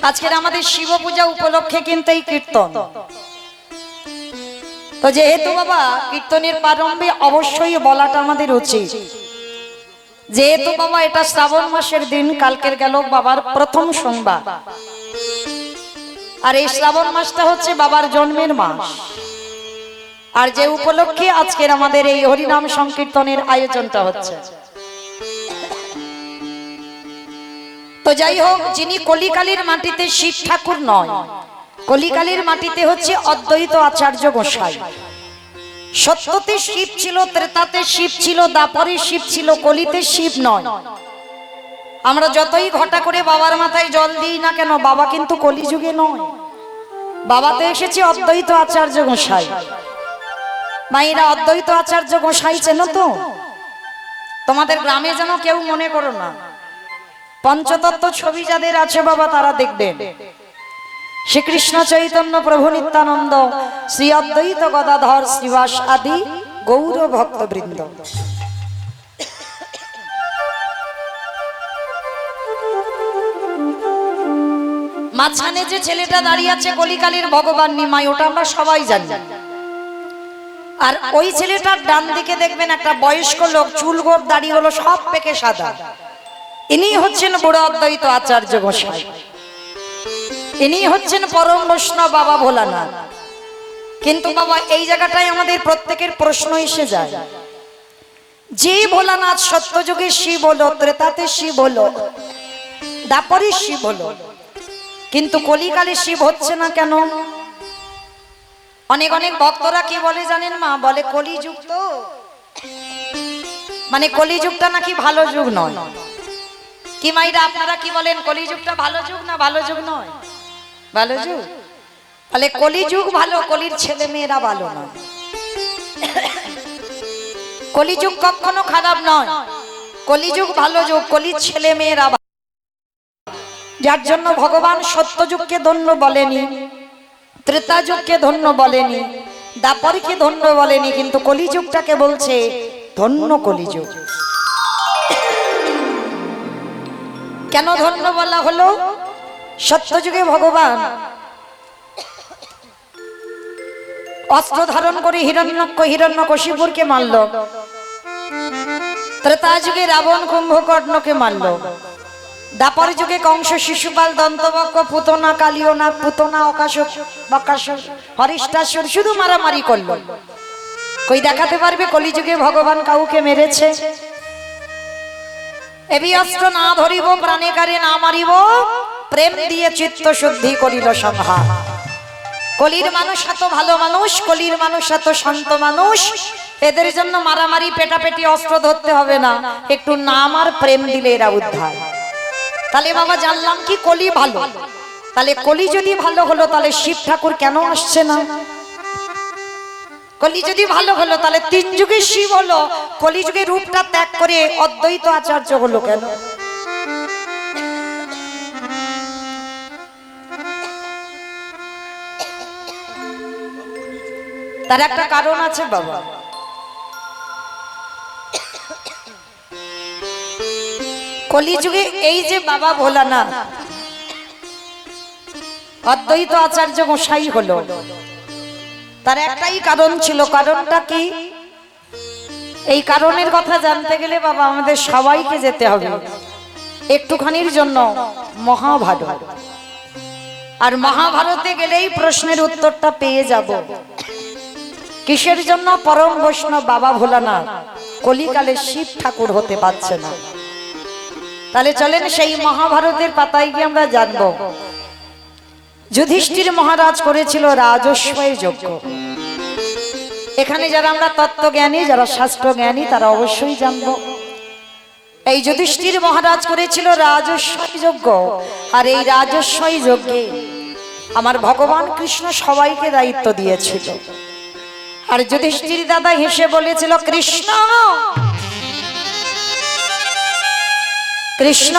আজকের আমাদের শিব পূজা উপলক্ষে কিন্তু এই কীর্তন। তো যেহেতু বাবা কীর্তনের প্রারম্ভে অবশ্যই বলাটা আমাদের উচিত, যেহেতু বাবা এটা শ্রাবণ মাসের দিন, কালকের গেল বাবার প্রথম সোমবার, আর এই শ্রাবণ মাসটা হচ্ছে বাবার জন্মের মাস, আর যে উপলক্ষে আজকের আমাদের এই হরিনাম সংকীর্তনের আয়োজনটা হচ্ছে। তো যাই হোক, যিনি কলিকালের মাটিতে শিব ঠাকুর নয়, কলিকালের মাটিতে হচ্ছে অদ্বৈত আচার্য গোসাই। সত্যতে শিব ছিল, ত্রেতাতে শিব ছিল, দাপরে শিব ছিল, কলিতে শিব নয়। আমরা যতই ঘটা করে বাবার মাথায় জল দিই না কেন, বাবা কিন্তু কলিযুগে নয়, বাবাতে এসেছে অদ্বৈত আচার্য গোসাই। মায়েরা, অদ্বৈত আচার্য গোসাই চেনো তো? তোমাদের গ্রামে যেন কেউ মনে করো না, পঞ্চতত্ত্ব ছবি যাদের আছে বাবা তারা দেখবেন শ্রীকৃষ্ণ চৈতন্য প্রভু নিত্যানন্দ, শ্রী অদ্বৈত গদাধর শ্রীবাস আদি গৌর ভক্তবৃন্দ। মাঝখানে যে ছেলেটা দাঁড়িয়ে আছে কলিকালের ভগবান নিমাই, ওটা আমরা সবাই জানি। আর ওই ছেলেটার ডান দিকে দেখবেন একটা বয়স্ক লোক, চুল গোপ দাড়ি হলো সব পেকে সাদা, ইনি হচ্ছেন বুড়ো অদ্বৈত আচার্য গোসাই। ইনি হচ্ছেন পরম বৈষ্ণব বাবা ভোলানাথ। কিন্তু বাবা এই জায়গাটায় আমাদের প্রত্যেকের প্রশ্ন এসে যায়, যে ভোলানাথ সত্যযুগে শিব হলো, ত্রেতাতে শিব হলো, দাপরে শিব হলো, কিন্তু কলিকালে শিব হচ্ছে না কেন? অনেক অনেক ভক্তরা কি বলে জানেন মা? বলে কলিযুগ তো, মানে কলিযুগটা নাকি ভালো যুগ নয়। কি মাইরা আপনারা কি বলেন, কলিযুগটা ভালো যুগ না ভালো যুগ নয়? ভালো যুগ। তাহলে কলিযুগ ভালো, কলির ছেলে মেয়েরা ভালো নয়। কলিযুগ কখনো খারাপ নয়, কলিযুগ ভালো যুগ, কলির ছেলে মেয়েরা। যার জন্য ভগবান সত্যযুগকে ধন্য বলেনি, ত্রেতা যুগকে ধন্য বলেনি, দাপরকে ধন্য বলেনি, কিন্তু কলিযুগটাকে বলছে ধন্য কলিযুগ। কেন ধন্য বলা হলো? সত্যযুগে ভগবান অস্ত্র ধারণ করে হিরণ্যকশিপুরকে মারল, ত্রেতা যুগে রাবণ কুম্ভকর্ণকে মারল, দাপর যুগে কংস শিশুপাল দন্তবক্র পুতনা কালিয়নাথ পুতনা অকাশক বকাসুর হরিষ্টাসুর শুধু মারামারি করলো। কই দেখাতে পারবে কলিযুগে ভগবান কাউকে মেরেছে? এবি অস্ত্র না ধরিব প্রাণে কারে না মারিব, প্রেম দিয়ে চিত্ত শুদ্ধি করিল সংহার। কলির মানুষ এত ভালো মানুষ, কলির মানুষ এত শান্ত মানুষ, এদের জন্য মারামারি পেটাপেটি অস্ত্র ধরতে হবে না, একটু নাম আর প্রেম দিলে এরা উদ্ধার। তাহলে বাবা জানলাম কি কলি ভালো। তাহলে কলি যদি ভালো হলো, তাহলে শিব ঠাকুর কেন আসছে না? কলি যদি ভালো হলো, তাহলে তিন যুগে শিব হলো, কলিযুগে রূপটা ত্যাগ করে অদ্বৈত আচার্য হলো কেন? তার একটা কারণ আছে বাবা। কলিযুগে এই যে বাবা ভোলানাথ অদ্বৈত আচার্য গোসাই হলো, তার একটাই কারণ ছিল। কারণটা কি? এই কারণের কথা জানতে গেলে বাবা আমাদের সবাইকে যেতে হবে একটুখানির জন্য মহাভারত। আর মহাভারতে গেলেই প্রশ্নের উত্তরটা পেয়ে যাব। কিসের জন্য পরম বৈষ্ণব বাবা ভোলানাথ কলিকালে শিব ঠাকুর হতে পারছে না? তাহলে চলেন সেই মহাভারতের পাতায় গিয়ে আমরা জানবো। যুধিষ্ঠির মহারাজ করেছিল রাজস্বয় যজ্ঞ। এখানে যারা আমরা তত্ত্বজ্ঞানী, যারা শাস্ত্র জ্ঞানী, তারা অবশ্যই জানবো এই যুধিষ্ঠির মহারাজ করেছিল রাজস্বয় যজ্ঞ। আর এই রাজস্বয় যজ্ঞে আমার ভগবান কৃষ্ণ সবাইকে দায়িত্ব দিয়েছিল। আর যুধিষ্ঠির দাদা হেসে বলেছিল, কৃষ্ণ কৃষ্ণ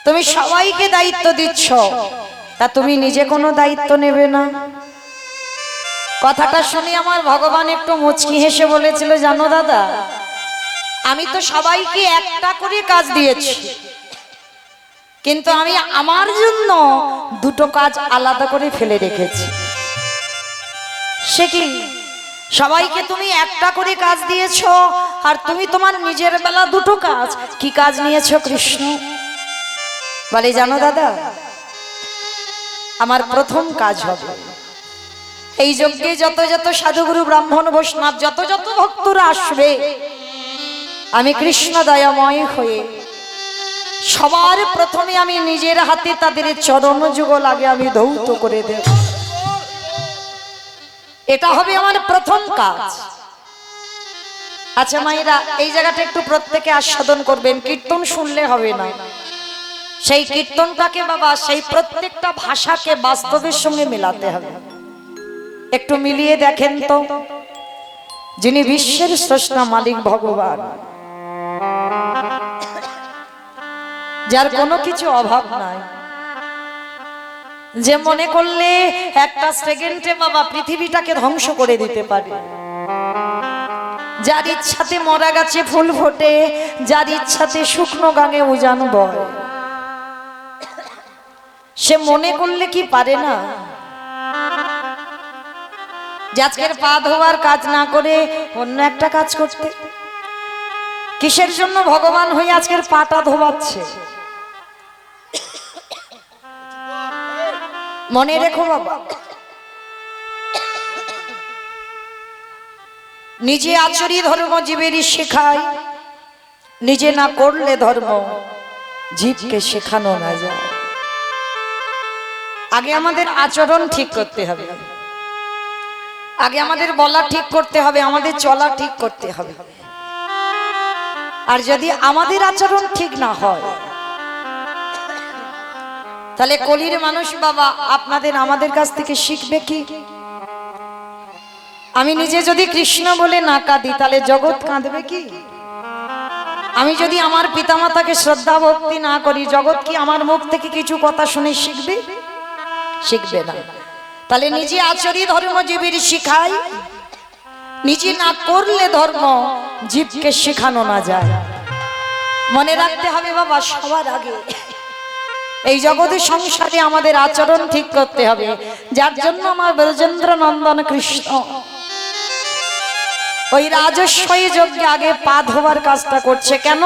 তুমি সবাইকে দায়িত্ব দিচ্ছ, তা তুমি নিজে কোনো দায়িত্ব নেবে না? কথাটা শুনে আমার ভগবান একটু মুচকি হেসে বলেছিল, জানো দাদা, আমি তো সবাইকে একটা করে কাজ দিয়েছি, কিন্তু আমি আমার জন্য দুটো কাজ আলাদা করে ফেলে রেখেছি। সে কি? সবাইকে তুমি একটা করে কাজ দিয়েছো, আর তুমি তোমার নিজের বেলা দুটো কাজ। কি কাজ নিয়েছো কৃষ্ণ? বলে, জানো দাদা, আমার প্রথম কাজ হবে এই যজ্ঞে যত যত সাধুগুরু ব্রাহ্মণ বৈষ্ণব যত যত ভক্তরা আসবে, আমি কৃষ্ণ দয়াময় হয়ে সবার প্রথমে আমি নিজের হাতে তাদের চরণ যুগল আগে আমি ধৌত করে দেব। এটা হবে আমার প্রথম কাজ। আচ্ছা মায়েরা, এই জায়গাটা একটু প্রত্যেকে আস্বাদন করবেন। কীর্তন শুনলে হবে না, সেই কীর্তনটাকে বাবা, সেই প্রত্যেকটা ভাষাকে বাস্তবের সঙ্গে মেলাতে হবে। একটু মিলিয়ে দেখেন তো, যিনি বিশ্বের স্রষ্টা মালিক ভগবান, যার কোনো কিছু অভাব নাই, যে মনে করলে একটা সেকেন্ডে বাবা পৃথিবীটাকে ধ্বংস করে দিতে পারে, যার ইচ্ছাতে মরা গাছে ফুল ফোটে, যার ইচ্ছাতে শুকনো গাঙে উজান বয়, সে মনে করলে কি পারে না যে আজকের পা ধোয়ার কাজ না করে অন্য একটা কাজ করতে? কিসের জন্য ভগবান হয়ে আজকের পাটা ধোয়াচ্ছে? মনে রেখো বাবা, নিজে আচরি ধর্ম জীবেরই শেখায়, নিজে না করলে ধর্ম জীবকে শেখানো না যায়। আগে আমাদের আচরণ ঠিক করতে হবে, আগে আমাদের বলা ঠিক করতে হবে, আমাদের চলা ঠিক করতে হবে। আর যদি আমাদের আচরণ ঠিক না হয়, তাহলে কলির মানুষ বাবা আপনাদের আমাদের কাছ থেকে শিখবে কি? আমি নিজে যদি কৃষ্ণ বলে না কাঁদি, তাহলে জগৎ কাঁদবে কি? আমি যদি আমার পিতামাতাকে শ্রদ্ধা ভক্তি না করি, জগৎ কি আমার মুখ থেকে কিছু কথা শুনে শিখবে? শিখবে না। তাহলে নিজে আচরি ধর্ম জীবের শিখাই, নিজে না করলে ধর্ম জীবকে শেখানো না যায়। মনে রাখতে হবে বাবা, সবার আগে এই জগতের সংসারে আমাদের আচরণ ঠিক করতে হবে। যার জন্য আমার ব্রজেন্দ্র নন্দন কৃষ্ণ ওই রাজস্বী যজ্ঞে আগে পা ধোয়ার কাজটা করছে। কেন?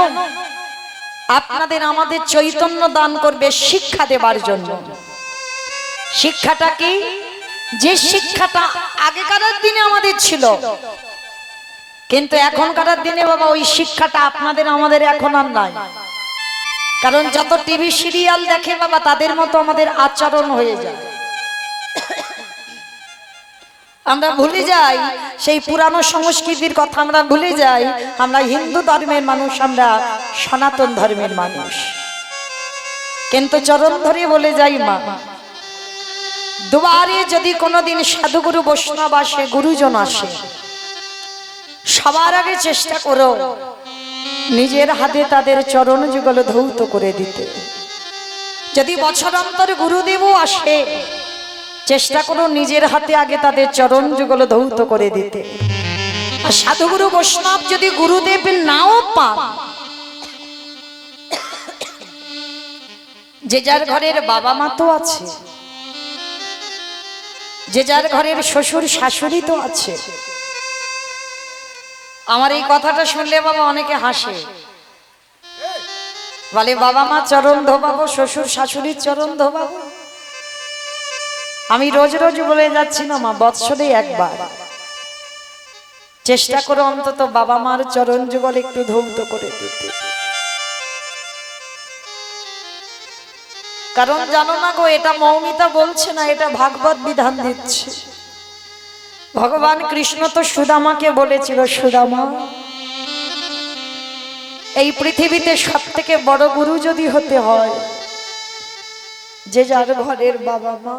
আপনাদের আমাদের চৈতন্য দান করবে শিক্ষা দেবার জন্য। শিক্ষাটা কি? যে শিক্ষাটা আগেকার দিনে আমাদের ছিল, কিন্তু এখনকার দিনে বাবা ওই শিক্ষাটা আপনাদের আমাদের এখন আর নাই। কারণ যত টিভি সিরিয়াল দেখে বাবা, তাদের মতো আমাদের আচরণ হয়ে যায়। আমরা ভুলে যাই সেই পুরানো সংস্কৃতির কথা, আমরা ভুলে যাই আমরা হিন্দু ধর্মের মানুষ, আমরা সনাতন ধর্মের মানুষ। কিন্তু চরণ ধরে বলে যাই মা, দুয়ারে যদি কোনোদিন সাধুগুরু বৈষ্ণব আসে, গুরুজন আসে, সবার আগে চেষ্টা করো নিজের হাতে তাদের চরণ যুগল ধৌত করে দিতে। যদি বছরান্তর গুরুদেবও আসে, চেষ্টা করো নিজের হাতে আগে তাদের চরণ যুগল ধৌত করে দিতে। আর সাধুগুরু বৈষ্ণব যদি গুরুদেব নাও পান, যে যার ঘরের বাবা মা তো আছে, যে যার ঘরের শ্বশুর শাশুড়ি তো আছে। আমার এই কথাটা শুনলে বাবা অনেকে হাসে, বলে বাবা মা চরণ ধোবাবো, শ্বশুর শাশুড়ির চরণ ধোবাবো। আমি রোজ রোজ বলে যাচ্ছি না মা, বৎসরে একবার চেষ্টা করো অন্তত বাবা মার চরণ যুগল একটু ধৌত করে দিতে। কারণ জানো না গো, এটা মৌমিতা বলছে না, এটা ভাগবত বিধান দিচ্ছে। ভগবান কৃষ্ণ তো সুদামাকে বলেছিল, সুদামা এই পৃথিবীতে সব থেকে বড় গুরু যদি হতে হয়, যে যার ঘরের বাবা মা,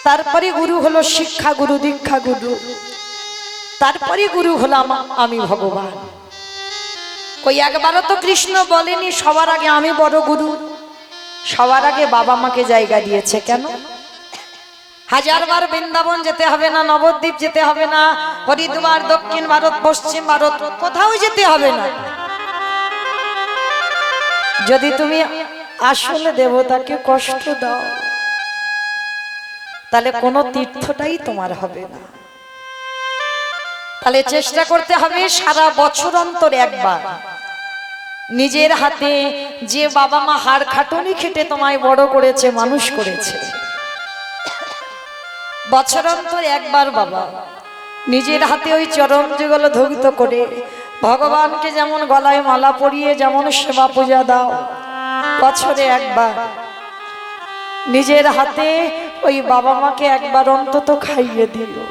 তারপরে গুরু হলো শিক্ষা গুরু, দীক্ষা গুরু, তারপরে গুরু হলো আমি ভগবান। কই একবারও তো কৃষ্ণ বলেনি সবার আগে আমি বড় গুরু? সবার আগে বাবা মাকে জায়গা দিয়েছে। কেন? হাজারবার বৃন্দাবন যেতে হবে না, নবদ্বীপ যেতে হবে না, হরিদ্বার, দক্ষিণ ভারত, পশ্চিম ভারত, কোথাও যেতে হবে না। যদি তুমি আসলে দেবতাকে কষ্ট দাও তাহলে কোনো তীর্থটাই তোমার হবে না। তাহলে চেষ্টা করতে হবে সারা বছর অন্তর একবার নিজের হাতে, যে বাবা মা হাড় খাটুনি খেটে তোমায় বড় করেছে, মানুষ করেছে, বছর অন্তর একবার বাবা নিজের হাতে ওই চরণ যুগল ধৌত করে ভগবানকে যেমন গলায় মালা পরিয়ে যেমন সেবা পূজা দাও, বছরে একবার নিজের হাতে ওই বাবা মাকে একবার অন্তত খাইয়ে দিও।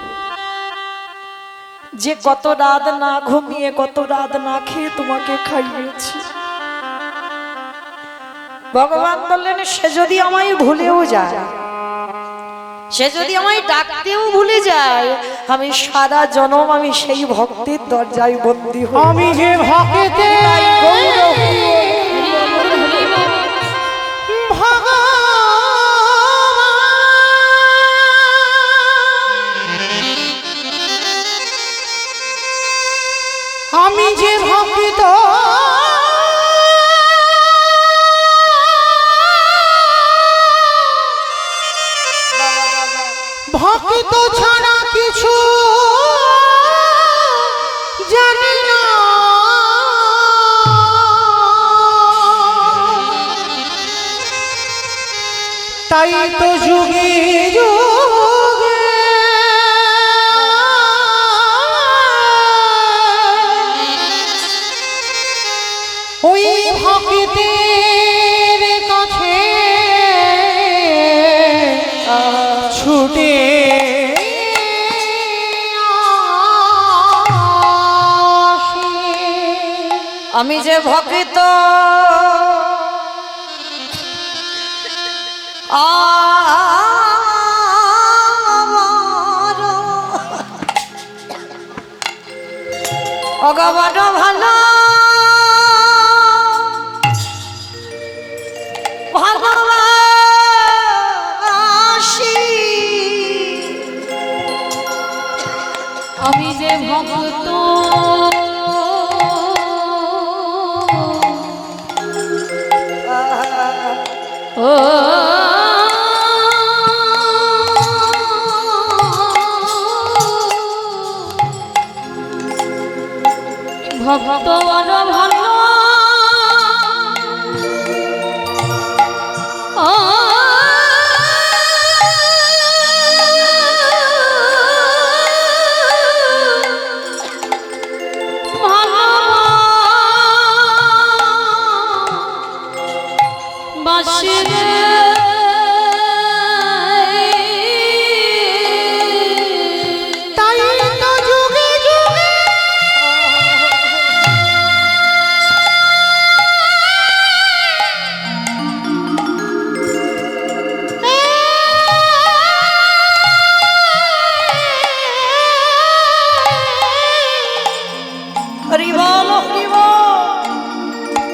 যে কত রাত না ঘুমিয়ে কত রাত না খেয়ে তোমাকে খাইয়েছি, ভগবান বললেন সে যদি আমায় ভুলেও যায়, সে যদি আমায় ডাকতেও ভুলে যায়, আমি সারা জনম আমি সেই ভক্তের দরজায় বন্দী হই। আমি যে ভক্তে আমি যে ভক্ত ভক্ত ছাড়া কিছু জানি না, তাই তো যুগে যুগে ওই ভক্তের কাছে ছুটে আমি যে ভক্ত অগবড ভালো ভালোবাসি, আমি যে ভক্ত ও ভক্ত বড় ভালো তাই তো যুগে যুগে হরি বল হরি বল,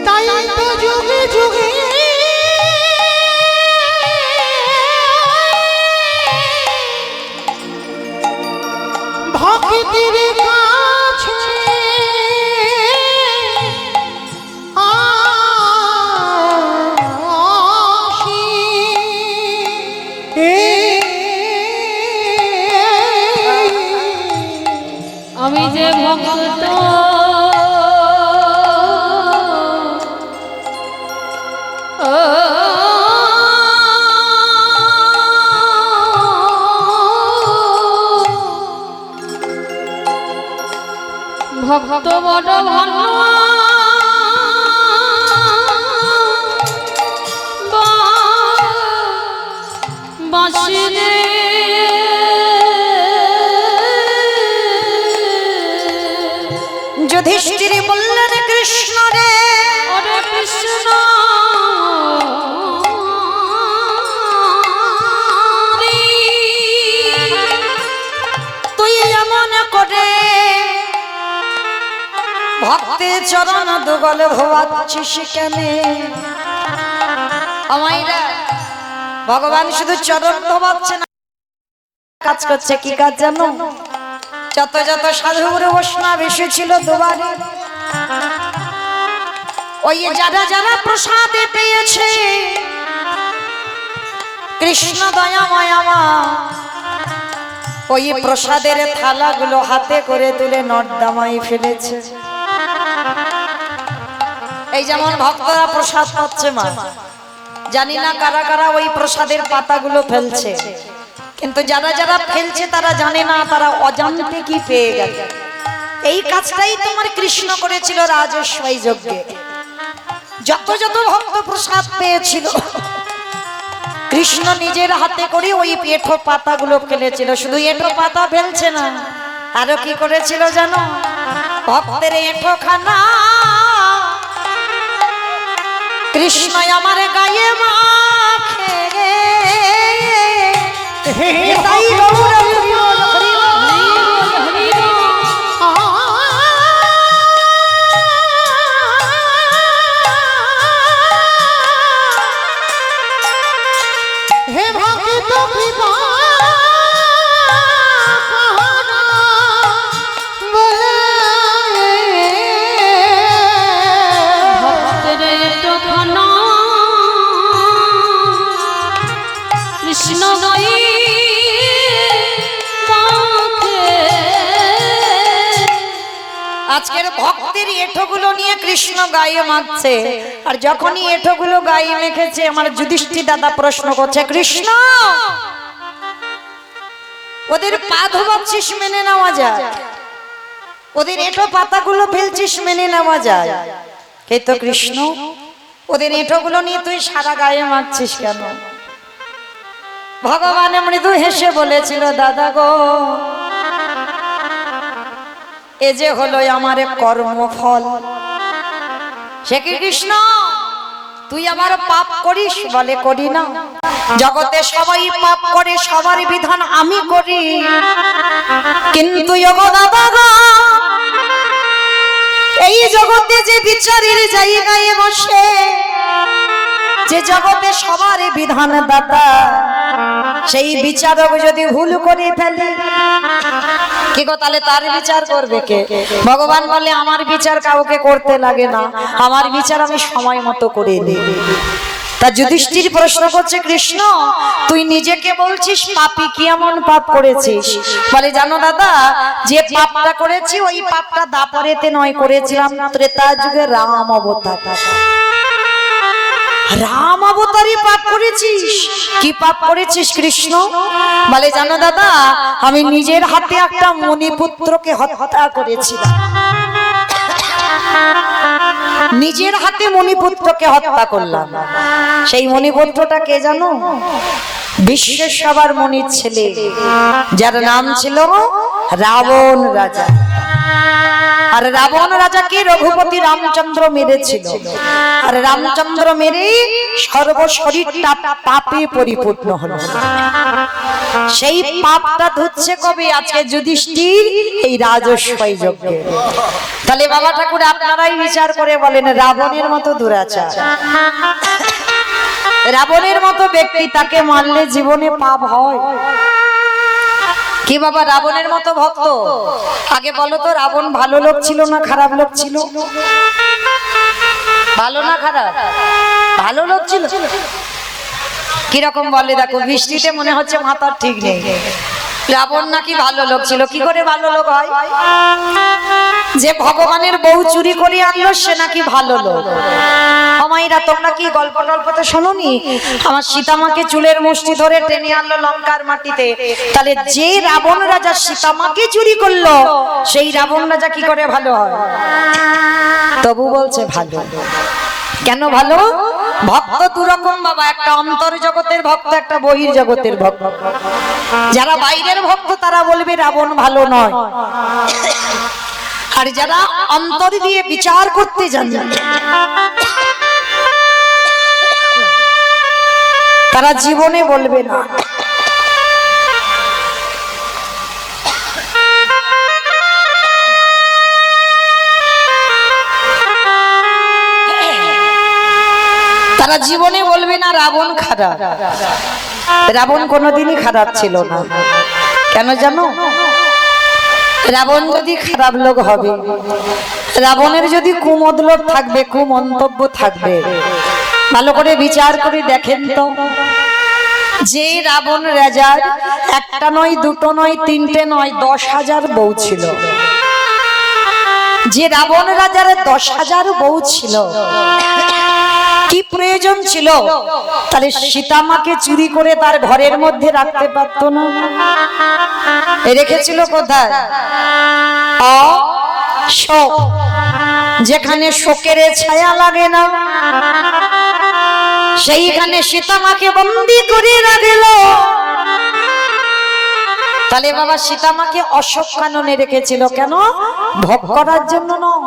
তাই তো যুগে যুগে ভক্তের কাছে আসি, আমি যে ভক্ত ভক্ত বড় ভালো বাসিরে যুধিষ্ঠির বললেন কৃষ্ণ রে, ওরে কৃষ্ণ তুই এমন করে ভক্তের চরণ দুগল ভোয়াচ্ছিস কেন? আমাইরা ভগবান শুধু চরণ ধোবাচ্ছে না, কাজ করছে কি কাজ জানো? যত যত সাধু গুরু বৈষ্ণব এসেছিল দুবারে ওই যারা যারা প্রসাদে পেয়েছে কৃষ্ণ দয়াময় আমার, ওই প্রসাদের থালাগুলো হাতে করে তুলে নর্দমায় ফেলেছে। এই যেমন ভক্তরা প্রসাদ পাচ্ছে মা, জানি না কারা কারা ওই প্রসাদের পাতাগুলো ফেলছে, কিন্তু যারা যারা ফেলছে তারা জানে না তারা অজান্তে কি পেয়ে গেল। এই কাজটাই তোমার কৃষ্ণ করেছিল রাজস্বই যজ্ঞে। যত যত ভক্ত প্রসাদ পেয়েছিল কৃষ্ণ নিজের হাতে করে ওই এঁঠো পাতাগুলো ফেলেছিল। শুধু এঁঠো পাতা ফেলছে না, আরো কি করেছিল জানো? ভক্তের এঁঠো খানা কৃষ্ণ আমার গায়ে মাখে গে। তাই গৌর হরি বল, হরি বল। হে ভক্ত কৃপা ভক্তের একটুখানা কৃষ্ণ গায়ে মাখে। আজকের ভক্তের এঁঠোগুলো নিয়ে কৃষ্ণ গায়ে মাখছে। আর যখনই এঁঠোগুলো গায়ে মেখেছে আমার যুধিষ্ঠির দাদা প্রশ্ন করছে, কৃষ্ণ ওদের পা ধোবাচ্ছিস মেনে নেওয়া যায়, ওদের এঁঠো পাতাগুলো ফেলছিস মেনে নেওয়া যায়, কিন্তু কৃষ্ণ ওদের এঁঠোগুলো নিয়ে তুই সারা গায়ে মাখছিস কেন? ভগবান মৃদু হেসে বলেছিল, দাদা গো, এ যে হলো আমার কর্মফল। সে কি কৃষ্ণ তুই আবার পাপ করিস? বলে করি না, জগতে সবাই পাপ করে, সবার বিধান আমি করি, কিন্তু এই জগতে যে বিচারের জায়গায় বসে, যে জগতে সবার বিধান দাতা, সেই বিচারক যদি ভুল করে ফেলে কি গো, তাহলে তার বিচার করবে কে? ভগবান বলে আমার বিচার কাউকে করতে লাগে না, আমার বিচার আমি সময় মতো করে দিই। তা যুধিষ্ঠির প্রশ্ন করছে, কৃষ্ণ তুই নিজেকে বলছিস পাপী, কি এমন পাপ করেছিস? বলে জানো দাদা, যে পাপটা করেছি ওই পাপটা দাপরেতে নয়, করেছিলাম ত্রেতা যুগে রাম অবতার। রাম অবতারে পাপ করেছিস? কি পাপ করেছিস কৃষ্ণ? বলে জানো দাদা, আমি নিজের হাতে একটা মণিপুত্রকে হত্যা করেছিলাম। নিজের হাতে মণিপুত্রকে হত্যা করলাম। সেই মণিপুত্রটা কে জানো? বিশ্বের সবার মণির ছেলে, যার নাম ছিল রাবণ রাজা। আর রাবণ রাজাকে রঘুপতি রামচন্দ্র মেরেছিল। আর রামচন্দ্র মেরে সর্বশরীরটা পাপে পরিপূর্ণ হলো। সেই পাপটা ধুচ্ছে কবে? আজকে যুধিষ্ঠির এই রাজস্বই যজ্ঞে। তাহলে বাবা ঠাকুর আপনারাই বিচার করে বলেন, রাবণের মতো দুরাচার, রাবণের মতো ব্যক্তি, তাকে মারলে জীবনে পাপ হয় কি বাবা? রাবণের মতো ভক্ত, আগে বলো তো, রাবণ ভালো লোক ছিল না খারাপ লোক ছিল? ভালো না খারাপ? ভালো লোক ছিল। কিরকম বলে দেখো, বৃষ্টিতে মনে হচ্ছে মাথার ঠিক নেই। রাবণ নাকি ভালো লোক ছিল। কি করে ভালো লোক হয়? যে ভগবানের বউ চুরি করে আনলো সে নাকি ভালো লোক। আমাইরা তোমরা কি গল্প টল্পতে শোনোনি? আমার সীতামাকে চুলের মুষ্টি ধরে টেনে আনলো লঙ্কার মাটিতে। তাহলে যে রাবণ রাজা সীতামাকে চুরি করলো সেই রাবণ রাজা কি করে ভালো হয়? তবু বলছে ভালো। কেন ভালো? ভক্ত দুরকম বাবা, একটা অন্তর জগতের ভক্ত, একটা বহির জগতের ভক্ত। যারা বাইরের ভক্ত তারা বলবে রাবণ ভালো নয়, আর যারা অন্তর দিয়ে বিচার করতে জানে তারা জীবনে বলবে না। তারা জীবনে বলবে না রাবণ খারাপ। রাবণ কোনোদিনই খারাপ ছিল না। কেন জানো? রাবণ যদি খারাপ লোক হবে, রাবণের যদি কুমতলব থাকবে, কুমন্তব্য থাকবে, ভালো করে বিচার করে দেখেন তো, যে রাবণ রাজার একটা নয়, দুটো নয়, তিনটে নয়, 10,000 বউ ছিল। যে রাবণ রাজার 10,000 বউ ছিল, কি প্রয়োজন ছিল? তাহলে সীতামাকে চুরি করে তার ঘরের মধ্যে রাখতে পারত না? রেখেছিল কোথায়? শোক, যেখানে শোকের ছায়া লাগে না, সেইখানে সীতামাকে বন্দী করে রাখল। তাহলে বাবা সীতামাকে অশোক কাননে রেখেছিল কেন? ভোগ করার জন্য নয়।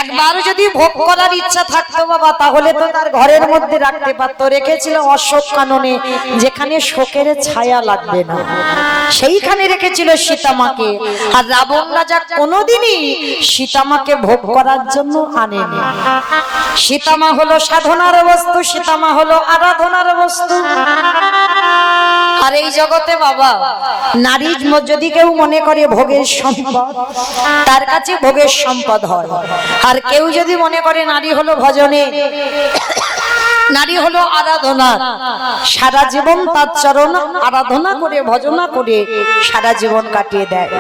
একবার যদি ভোগ করার ইচ্ছা থাকতো বাবা, তাহলে তো তার ঘরের মধ্যে রাখতে পারতো। রেখেছিল অশোক কাননে, যেখানে শোকের ছায়া লাগবে না, সেইখানে রেখেছিল সীতামাকে। আর রাবণ রাজা কোনোদিনই সীতামাকে ভোগ করার জন্য আনেনি। সীতামা হলো সাধনার বস্তু, সীতামা হলো আরাধনার বস্তু। আর এই জগতে বাবা নারী যদি কেউ মনে করে ভোগের সম্পদ, তার কাছে ভোগের সম্পদ হয়। আর কেউ যদি মনে করে নারী হলো ভজনে, নারী হলো আরাধনা, সারা জীবন তার চরণ আরাধনা করে ভজনা করে সারা জীবন কাটিয়ে দেয়।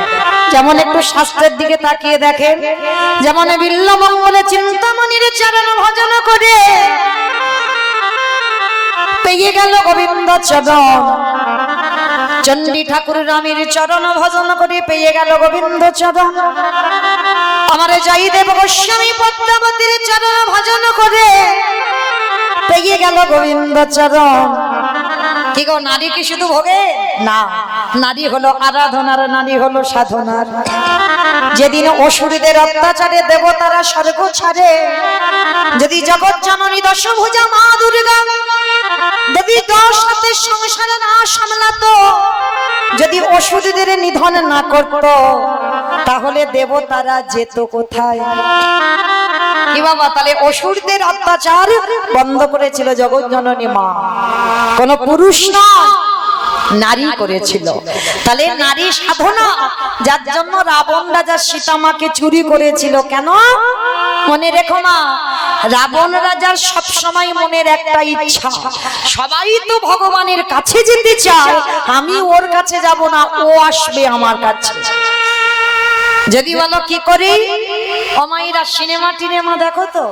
যেমন একটু শাস্ত্রের দিকে তাকিয়ে দেখেন, যেমন বিল্লমঙ্গলে চিন্তামণির চরণ ভজন করে পেয়ে গেল গোবিন্দ চরণ, চণ্ডী ঠাকুর রামের চরণ ভজন করে পেয়ে গেল গোবিন্দ চরণ, আমার জয়দেব গোস্বামী পদ্মাবতীর চরণ ভজন করে পেয়ে গেল গোবিন্দ চরণ। কি গো, নারী কি শুধু ভোগে? না, নারী হলো আরাধনার, নারী হলো সাধনার। যেদিন অসুরদের অত্যাচারে দেবতারা স্বর্গ ছাড়ে, যদি জগৎ জননী দশভুজা মা দুর্গা যদি 10 হাতের সংসার না সামলাতো, যদি অসুরদের নিধন না করত, তাহলে দেবতারা যেত কোথায়? কি বাবা, তাহলে অসুরদের অত্যাচার বন্ধ করেছিল জগৎ জননী মা, কোন পুরুষ না, নারী করেছিল। তাহলে নারী সাধনা, যার জন্য রাবণ রাজা সীতামাকে চুরি করেছিল। কেন? মনে রেখো মা, রাবণ রাজার সব সময় মনের একটা ইচ্ছা, সবাই তো ভগবানের কাছে যেতে চায়, আমি ওর কাছে যাব না, ও আসবে আমার কাছে। যদি বলো কি করি, অমাইরা সিনেমা টিনেমা দেখো তো?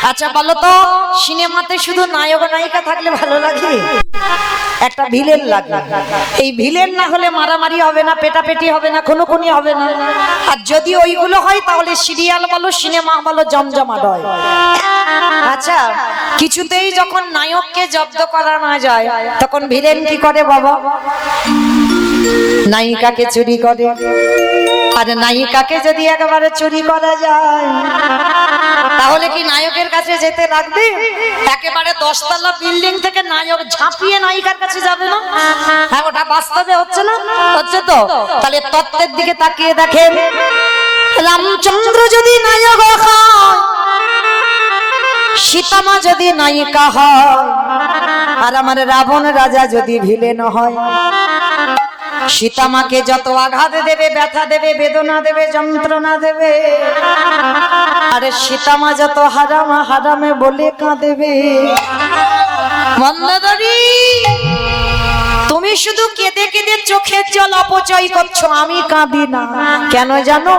আচ্ছা বলো তো, সিনেমাতে শুধু নায়ক নায়িকা থাকলে ভালো লাগে? একটা ভিলেন লাগে। এই ভিলেন না হলে মারামারি হবে না, পেটাপেটি হবে না, খুনোখুনি হবে না। আর যদি ওইগুলো হয়, তাহলে সিরিয়াল বলো, সিনেমা বলো, জমজমাট হয়। আচ্ছা, কিছুতেই যখন নায়ককে জব্দ করা না যায়, তখন ভিলেন কি করে বাবা? নায়িকাকে চুরি করে। আর নায়িকাকে যদি একবারে চুরি করা যায়, তাহলে কি নায়কের কাছে যেতে রাখবে? একেবারে 10 তলা বিল্ডিং থেকে নায়ক ঝাঁপিয়ে নায়িকার কাছে যাবে না? হ্যাঁ, ওটা বাস্তবে হচ্ছে না? হচ্ছে তো। তাহলে তত্ত্বের দিকে তাকিয়ে দেখেন, রামচন্দ্র যদি নায়ক হয়, সীতামা যদি নায়িকা হয়, আর আমার রাবণ রাজা যদি ভিলেন হয়, সীতামাকে যত আঘাত দেবে, ব্যথা দেবে, বেদনা দেবে, যন্ত্রণা দেবে, আরে সীতামা যত হারামা হারামে বলে কাঁদেবে। মন্দোদরী, তুমি শুধু কেঁদে কেঁদে চোখের জল অপচয় করছো, আমি কাঁদি না। কেন জানো?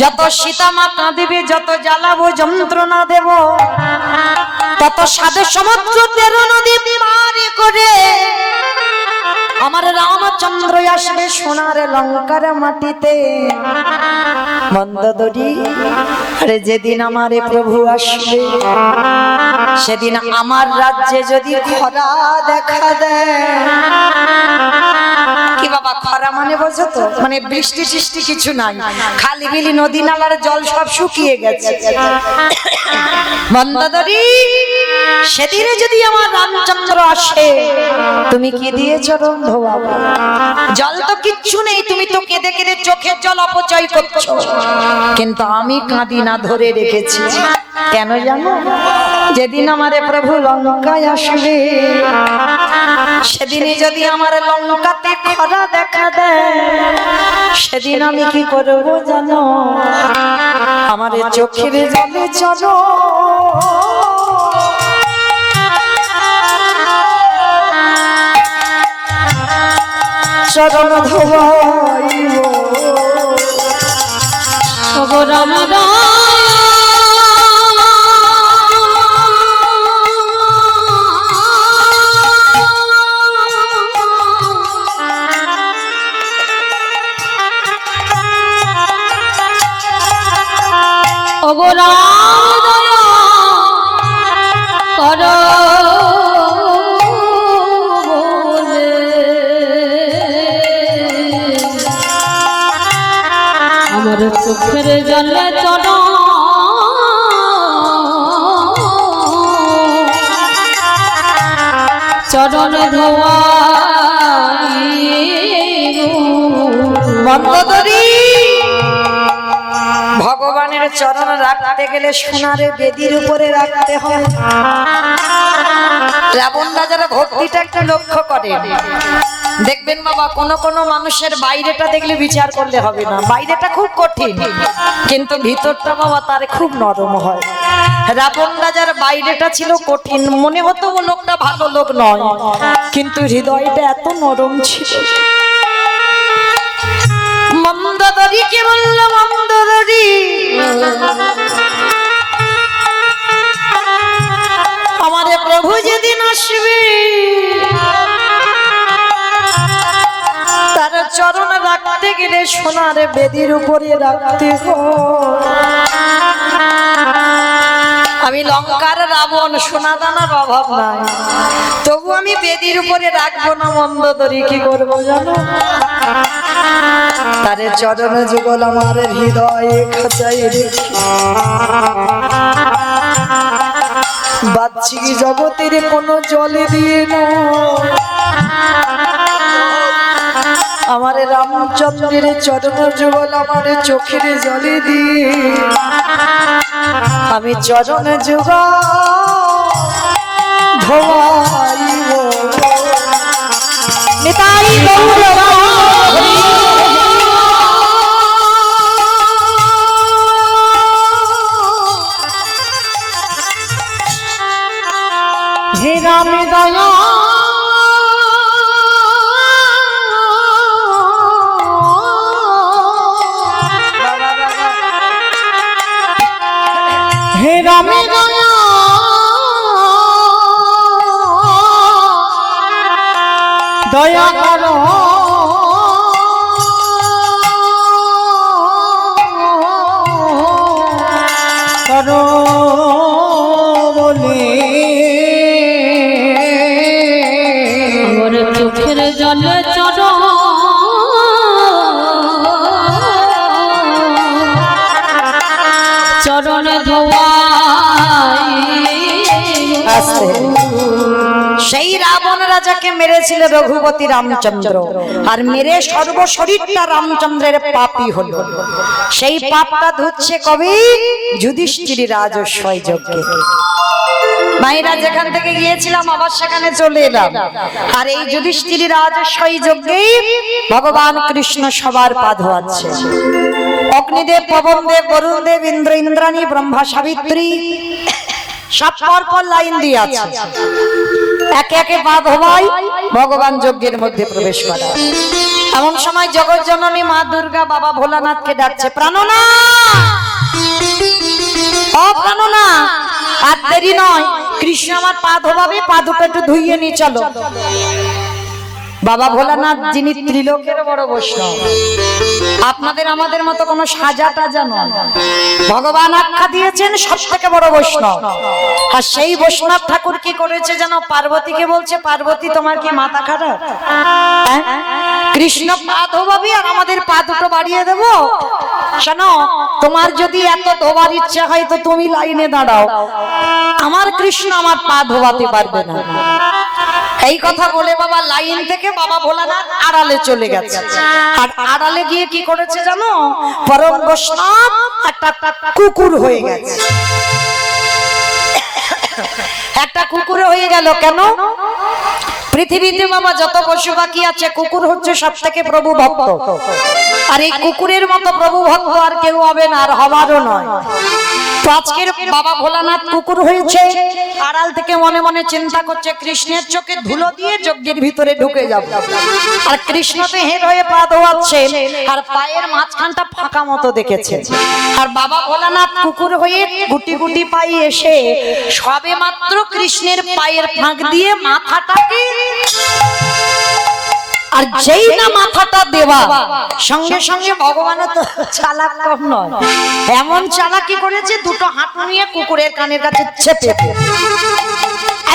যত সীতামা কাঁদিবে, যত জ্বালাবো, যন্ত্রণা দেব, তত সাধে সমুদ্র 13 নদী পার করে আমার রামচন্দ্র আসবে সোনার লঙ্কার মাটিতে। মন্দোদরী, আরে যেদিন আমারে প্রভু আসবে, সেদিন আমার রাজ্যে যদি খরা দেখা দেয়। কি বাবা, খরা মানে বোঝো তো? মানে বৃষ্টি সৃষ্টি কিছু নাই, খালি বিলি নদী নালার জল সব শুকিয়ে গেছে। মন্দোদরী, সেদিনে যদি আমার রামচন্দ্র আসে, তুমি কি দিয়ে চরণ ধোয়াবো। জল তো কিচ্ছু নেই, তুমি তো কেঁদে কেঁদে চোখের জল অপচয় করছো, কিন্তু আমি কাঁদি না, ধরে রেখেছি। কেন জানো? যেদিন আমারে প্রভু লঙ্কায় আসবে, সেদিনই যদি আমার লঙ্কাতে খরা দেখা দেয়, সেদিন আমি কি করবো জানো? আমার চোখের জলে চলো চরণ ধোয়াইব। ওগো রাম ওগো রাম দয়া করো বলে আমার চোখের জলে চলো চরণ ধোয়াই মন্দোদরী, ভগবানের চরণ রাখতে গেলে সোনারে বেদির উপরে রাখতে হয়। রাবণ রাজার ভক্তিটা একটু লক্ষ্য করে দেখবেন বাবা, কোন কোন মানুষের বাইরেটা দেখলে বিচার করলে হবে না, বাইরেটা খুব কঠিন কিন্তু ভিতরটা বাবা তার খুব নরম হয়। রাবণ রাজার বাইরেটা ছিল কঠিন, মনে হতো ও লোকটা ভালো লোক নয়, কিন্তু হৃদয়টা এত নরম ছিল। মন্দোদরী কে বলল? মন্দোদরী, আমারে প্রভু যেদিন আসবে, তার চরণ রাখতে গেলে সোনার বেদির উপরে রাখতে হয়। আমি লঙ্কার রাবণ, সোনা দানার অভাব নাই, তবু আমি বেদির উপরে রাখবো না। মন্দোদরী কি করবো জানো? তারে চরণ যুগল আমার হৃদয়ে খাঁচাই রেখে, বাহ্যিক জগতের কোনো জলে দিয়ে নয়, আমার রামচন্দ্রের চরণ যুগল আমার চোখের জলে দিয়ে আমি চরণ যুগ ধোয়াইব। নিতাই গৌর হে রাম দয়া হে রাম দয়া দয়া করো করো বলে আমার চোখের জলে চলো চরণ ধোয়াই। আস্তে। সেই রাবণ রাজাকে মেরেছিল রঘুপতি রামচন্দ্র, আর মেরে সর্বশরীরটা রামচন্দ্রের পাপী হলো। সেই পাপটা ধুচ্ছে কবি যুধিষ্ঠির রাজস্বয় যজ্ঞে। মায়েরা যেখান থেকে গিয়েছিলাম আবার সেখানে চলে এলাম, আর এই যুধিষ্ঠির রাজস্বয় যজ্ঞেই ভগবান কৃষ্ণ সবার পা ধোয়াচ্ছে। অগ্নিদেব, পবনদেব, বরুণদেব, ইন্দ্র, ইন্দ্রাণী, ব্রহ্মা, সাবিত্রী সব পর লাইন দিয়ে আছে, একে একে পা ধোয়াই ভগবান যজ্ঞের মধ্যে প্রবেশ করে। এমন সময় জগৎ জননী মা দুর্গা বাবা ভোলানাথকে ডাকছে, প্রাণনাথ, ও প্রাণনাথ, আর দেরি নয়, কৃষ্ণ আমার পা ধোয়াবে, পা দুটো একটু ধুইয়ে নিয়ে চলো। বাবা ভোলানাথ যিনি ত্রিলোকের বড় বৈষ্ণব, আপনাদের আমাদের মতো কোনো সাজা টাজা নয়, ভগবান আখ্যা দিয়েছেন সব থেকে বড় বৈষ্ণব। আর সেই বৈষ্ণব ঠাকুর কি করেছে জানো? পার্বতীকে বলছে, পার্বতী তোমার কি মাথা খারাপ? হ্যাঁ? কৃষ্ণ পা ধোবাবি আর আমাদের পা দুটো বাড়িয়ে দেব? শোনো, তোমার যদি এত ধোবার ইচ্ছা হয় তো তুমি লাইনে দাঁড়াও, আমার কৃষ্ণ আমার পা ধোবাতে পারবে না। এই কথা বলে বাবা লাইন থেকে বাবা ভোলানাথ আড়ালে চলে গেছে। আর আড়ালে গিয়ে কি করেছে জানো, পরম বৈষ্ণব একটা কুকুর হয়ে গেছে। একটা কুকুর হয়ে গেল কেন? পৃথিবীতে বাবা যত পশু পাখি আছে কুকুর হচ্ছে সব থেকে প্রভু ভক্ত। আর এই কুকুরের মতো প্রভু ভক্ত আর কেউ হবে না, আর হবারও নয়। তো আজকের বাবা ভোলানাথ কুকুর হয়েছে, আড়াল থেকে মনে মনে চিন্তা করছে কৃষ্ণের চোখে ধুলো দিয়ে যজ্ঞের ভিতরে ঢুকে যাব। আর কৃষ্ণ তো হের হয়ে পা ধোয়াচ্ছে, আর পায়ের মাঝখানটা ফাঁকা মতো দেখেছে। আর বাবা ভোলানাথ কুকুর হয়ে গুটি গুটি পায়ে এসে সবে মাত্র কৃষ্ণের পায়ের ফাঁক দিয়ে মাথাটাকে, আর যেই না মাথাটা দেওয়া সঙ্গে সঙ্গে ভগবানও তো চালাক কম নয়, এমন চালাকি করেছে দুটো হাঁটু নিয়ে কুকুরের কানের কাছে চেপে,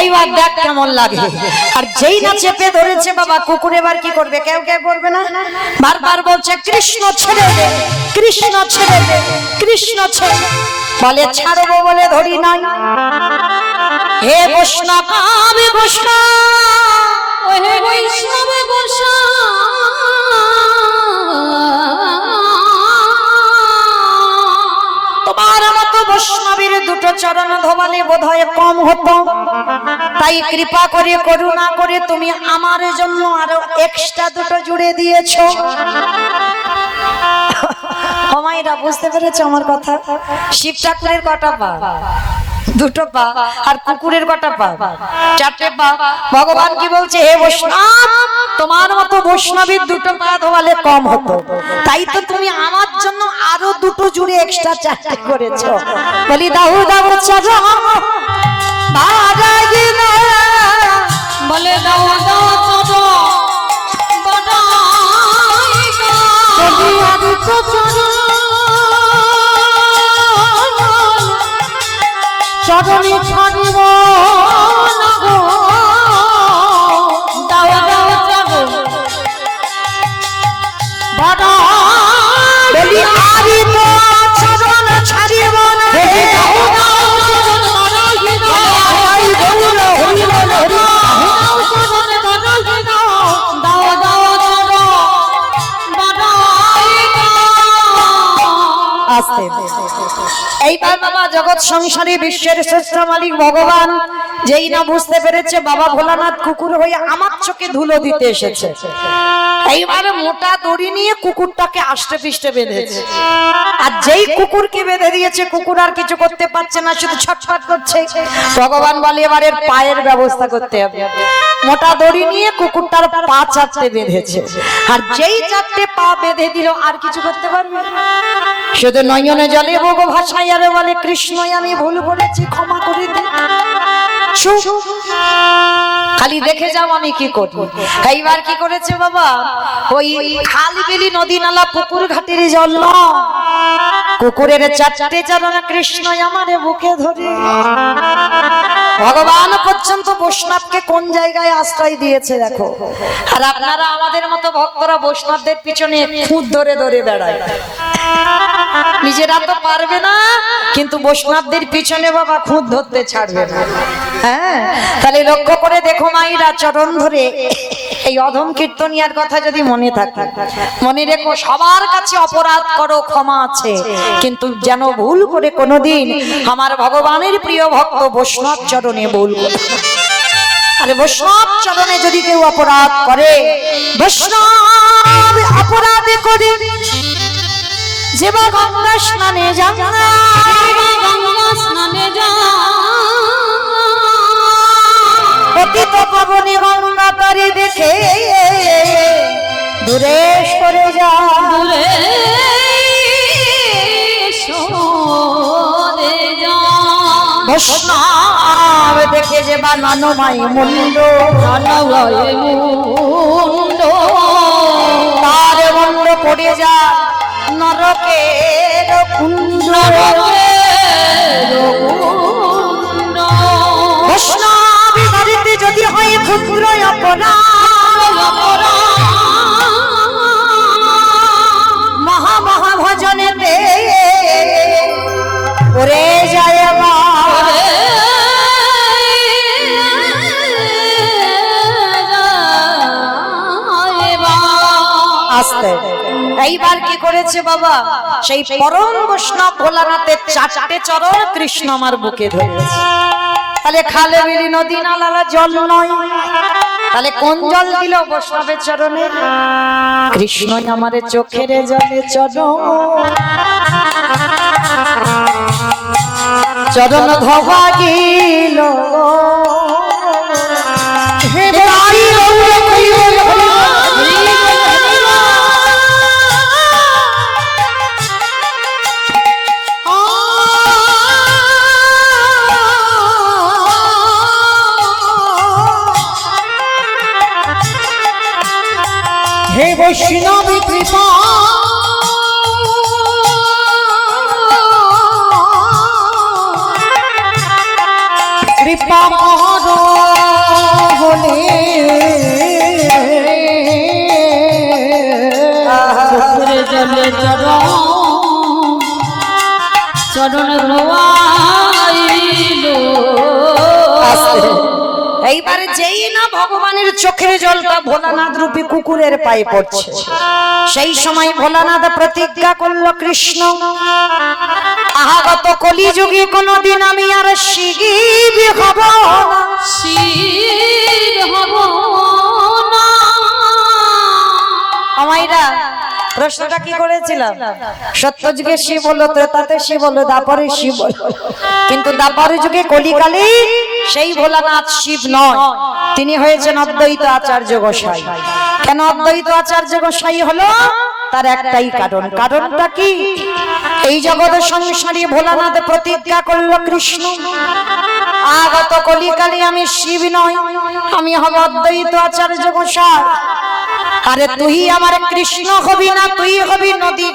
এইবার দেখ কেমন লাগে। আর যেই না চেপে ধরেছে বাবা, কুকুর এবার কি করবে? কেউ কেউ করবে না, বারবার বলছে কৃষ্ণ ছেড়ে দে, কৃষ্ণ ছেড়ে দে, কৃষ্ণ ছেড়ে। বলে ছাড়বো বলে ধরি নাই। হে বৈষ্ণব আমি বৈষ্ণব, ওহে বৈষ্ণবে বসা তোমার মতো বৈষ্ণবের দুটো চরণ ধোবালে বোধহয় কম হতো, তাই কৃপা করে করুণা করে তুমি আমার জন্য আরো এক্সট্রা দুটো জুড়ে দিয়েছো। মায়েরা বুঝতে পেরেছো আমার কথা? শিব ঠাকুরের কটা পা? দুটো পা। আর কুকুরের কটা পা? চারটে পা। ভগবান কি বলছে, হে বৈষ্ণব তোমার মতো বৈষ্ণবের দুটো পা ধোয়ালে কম হতো, তাই তো তুমি আমার জন্য আরো দুটো জুড়ে এক্সট্রা চারটে করেছো। বলি দাও দাও চাচা বাড়াই না, বলে দাও দাও চলো বড়াই গো। যদি আমি তো চরণে ছাড়িব না গো, দাও দাও চলো বলি আরি তো চরণ ছাড়িব না। আস্তে এইবার বাবা জগৎ সংসারী বিশ্বের শ্রেষ্ঠ মালিক ভগবান যেই না বুঝতে পেরেছে বাবা ভোলানাথ কুকুর হয়ে আমার চোখে ধুলো দিতে এসেছে, এইবার মোটা দড়ি নিয়ে কুকুরটাকে আষ্টে পৃষ্ঠে বেঁধেছে। আর যেই কুকুরকে বেঁধে দিয়েছে কুকুর আর কিছু করতে পারছে না, শুধু ছটফট করছে। ভগবান বলে এবার এর পায়ের ব্যবস্থা করতে হবে। মোটা দড়ি নিয়ে কুকুরটার পা চারটে বেঁধেছে, আর যেই চারটে পা বেঁধে দিল আর কিছু করতে পারবে না। শুধু নয়নে জলে বগ ভাষায় আর বলে কৃষ্ণ আমি ভুল করেছি ক্ষমা করে দে। খালি দেখে যাও আমি কি করি। এইবার কি করেছে বাবা, ওই খাল বিলি নদী নালা পুকুর ঘাটের জল কুকুরের চারটে চরণ কৃষ্ণ আমারে বুকে ধরে। ভগবান পর্যন্ত বৈষ্ণবকে কোন জায়গায় আশ্রয় দিয়েছে দেখো। আর আপনারা আমাদের মতো ভক্তরা বৈষ্ণবদের পিছনে খুদ ধরে ধরে বেড়ায়, নিজেরা তো পারবে না কিন্তু বৈষ্ণবদের পিছনে বাবা খুদ ধরতে ছাড়বে না। হ্যাঁ, তাহলে লক্ষ্য করে দেখো মাইরা চরণ ধরে এই অধম কীর্তনিয়ার কথা যদি মনে থাকে, মনে রেখো সবার কাছে অপরাধ করো ক্ষমা আছে, কিন্তু যেন ভুল করে কোনোদিন আমার ভগবানের প্রিয় ভক্ত বৈষ্ণব চরণে ভুল করো। আরে বৈষ্ণব চরণে যদি কেউ অপরাধ করে, বৈষ্ণব অপরাধ করে যে বা গঙ্গা স্নানে যান, গঙ্গা স্নানে যান, পতিত পাবনে গঙ্গা তারে দেখে দূরে সরে যান। দূরে সরে যান। বৈষ্ণব দেখে যে বা নানমাই মুন্ড, নানমাই মুন্ড, তার মুন্ড পড়ে যা নরকের কুণ্ড। বৈষ্ণব বাড়িতে যদি হয় ক্ষুদ্র অপরাধ, মহা মহা ভজনেতে ওরে যায় এইবার কি করেছে বাবা, সেই পরম বৈষ্ণব ভোলানাথের 4টে চরণ কৃষ্ণ আমার বুকে ধরেছে। তাহলে খালে বিলি নদী নালা জল নয়, তাহলে কোন জল দিল? বৈষ্ণবের চরণে। কৃষ্ণই আমার চোখের জলে চরণ ধোয়া গিল। হে ভাই হে বৈষ্ণব কৃপা কৃপা মহর হলে চোখের জলে চরণ ধোয়াইল। এইবারে যেই না ভগবানের চোখের জলটা ভোলানাথ রূপী কুকুরের পায়ে পড়ছে, সেই সময় ভোলানাথ প্রতিজ্ঞা করল, কৃষ্ণ আহাগত কলিযুগে কোনদিন আমি আর শিব হব না। শিব হব না। আমাইরা প্রশ্নটা কি করেছিলাম? সত্যযুগে শিব হলো, ত্রেতাতে শিব হলো, দাপরে শিব হলো, কিন্তু দাপরের যুগে কলিকালে সেই ভোলানাথ শিব নয়, তিনি হয়েছেন অদ্বৈত আচার্য গোসাই। কেন অদ্বৈত আচার্য গোসাই হলো? তার একটাই কারণ। কারণটা কি? এই জগৎ সংসারী ভোলানাথ প্রতিজ্ঞা করলো, কৃষ্ণ আগত কলিকালে আমি শিব নয়, আমি হব অদ্বৈত আচার্য গোসাই। আরে তুই আমার কৃষ্ণ হবি না, তুই হবি নদী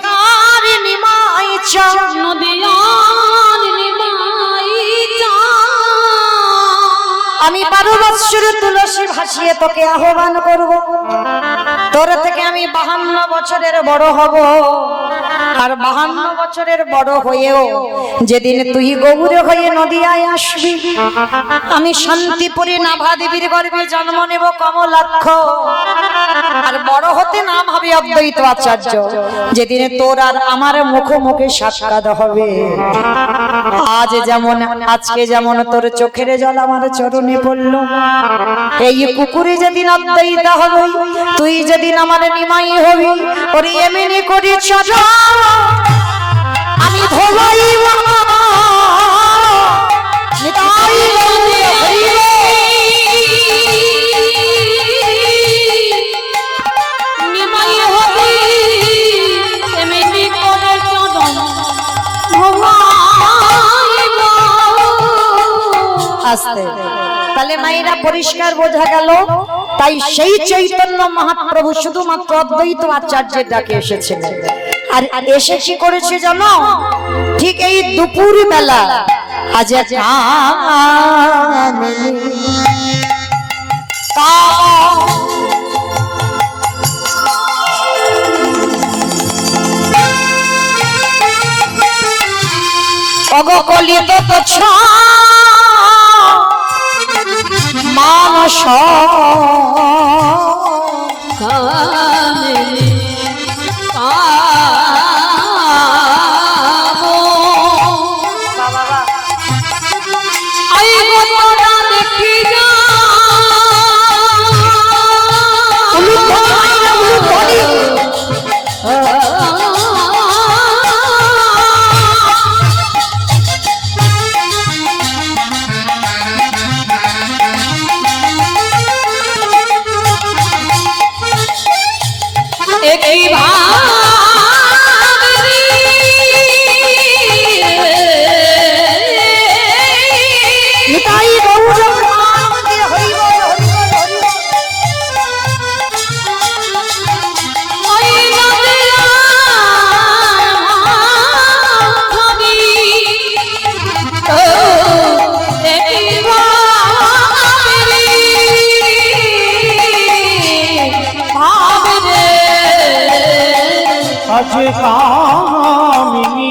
আর নিমাই চা। নদী আর নিমাই চা। আমি 12 বৎসর তুলসী ভাসিয়ে তোকে আহ্বান করব, তোর থেকে আমি 52 বছরের বড় হব। আর 52 বছরের বড় হয়েও যেদিন তুই গৌর হয়ে নদিয়ায় আসবি, আমি শান্তিপুরী নাভা দেবীর গর্ভে জন্ম নেব কমলাক্ষ। আর বড় হতে নাম হবে অদ্বৈত আচার্য। যেদিন তোর আর আমার মুখোমুখি সাক্ষাৎ হবে, আজকে যেমন তোর চোখের জল আমার চরণে পড়লো, এই কুকুরে যেদিন অদ্বৈত হবে, তুই যেদিন আমার নিমাই হবি, ওরে এমনি করে চরণ আমি ধোলাইব নিতাই হইব। নিমাই হবি এমনি করে চরণ ধোয়াইব। আস্তে। তাহলে মায়েরা পরিষ্কার বোঝা গেল, তাই সেই চৈতন্য মহাপ্রভু শুধুমাত্র অদ্বৈত আচার্যের ডাকে এসেছিলেন। আর এসে কি করেছে জানো? ঠিক এই দুপুর বেলা আজ অগকলিত মানস কামিনী পাবো। আই গো তোরা দেখি যা। একই ভাবরি নিতাই গৌর প্রেমানন্দে হরি বল হরি বল হরি বল। ওই নদিয়া ভাবি ও একই ভাবরি ভাবরে আজ কামিনী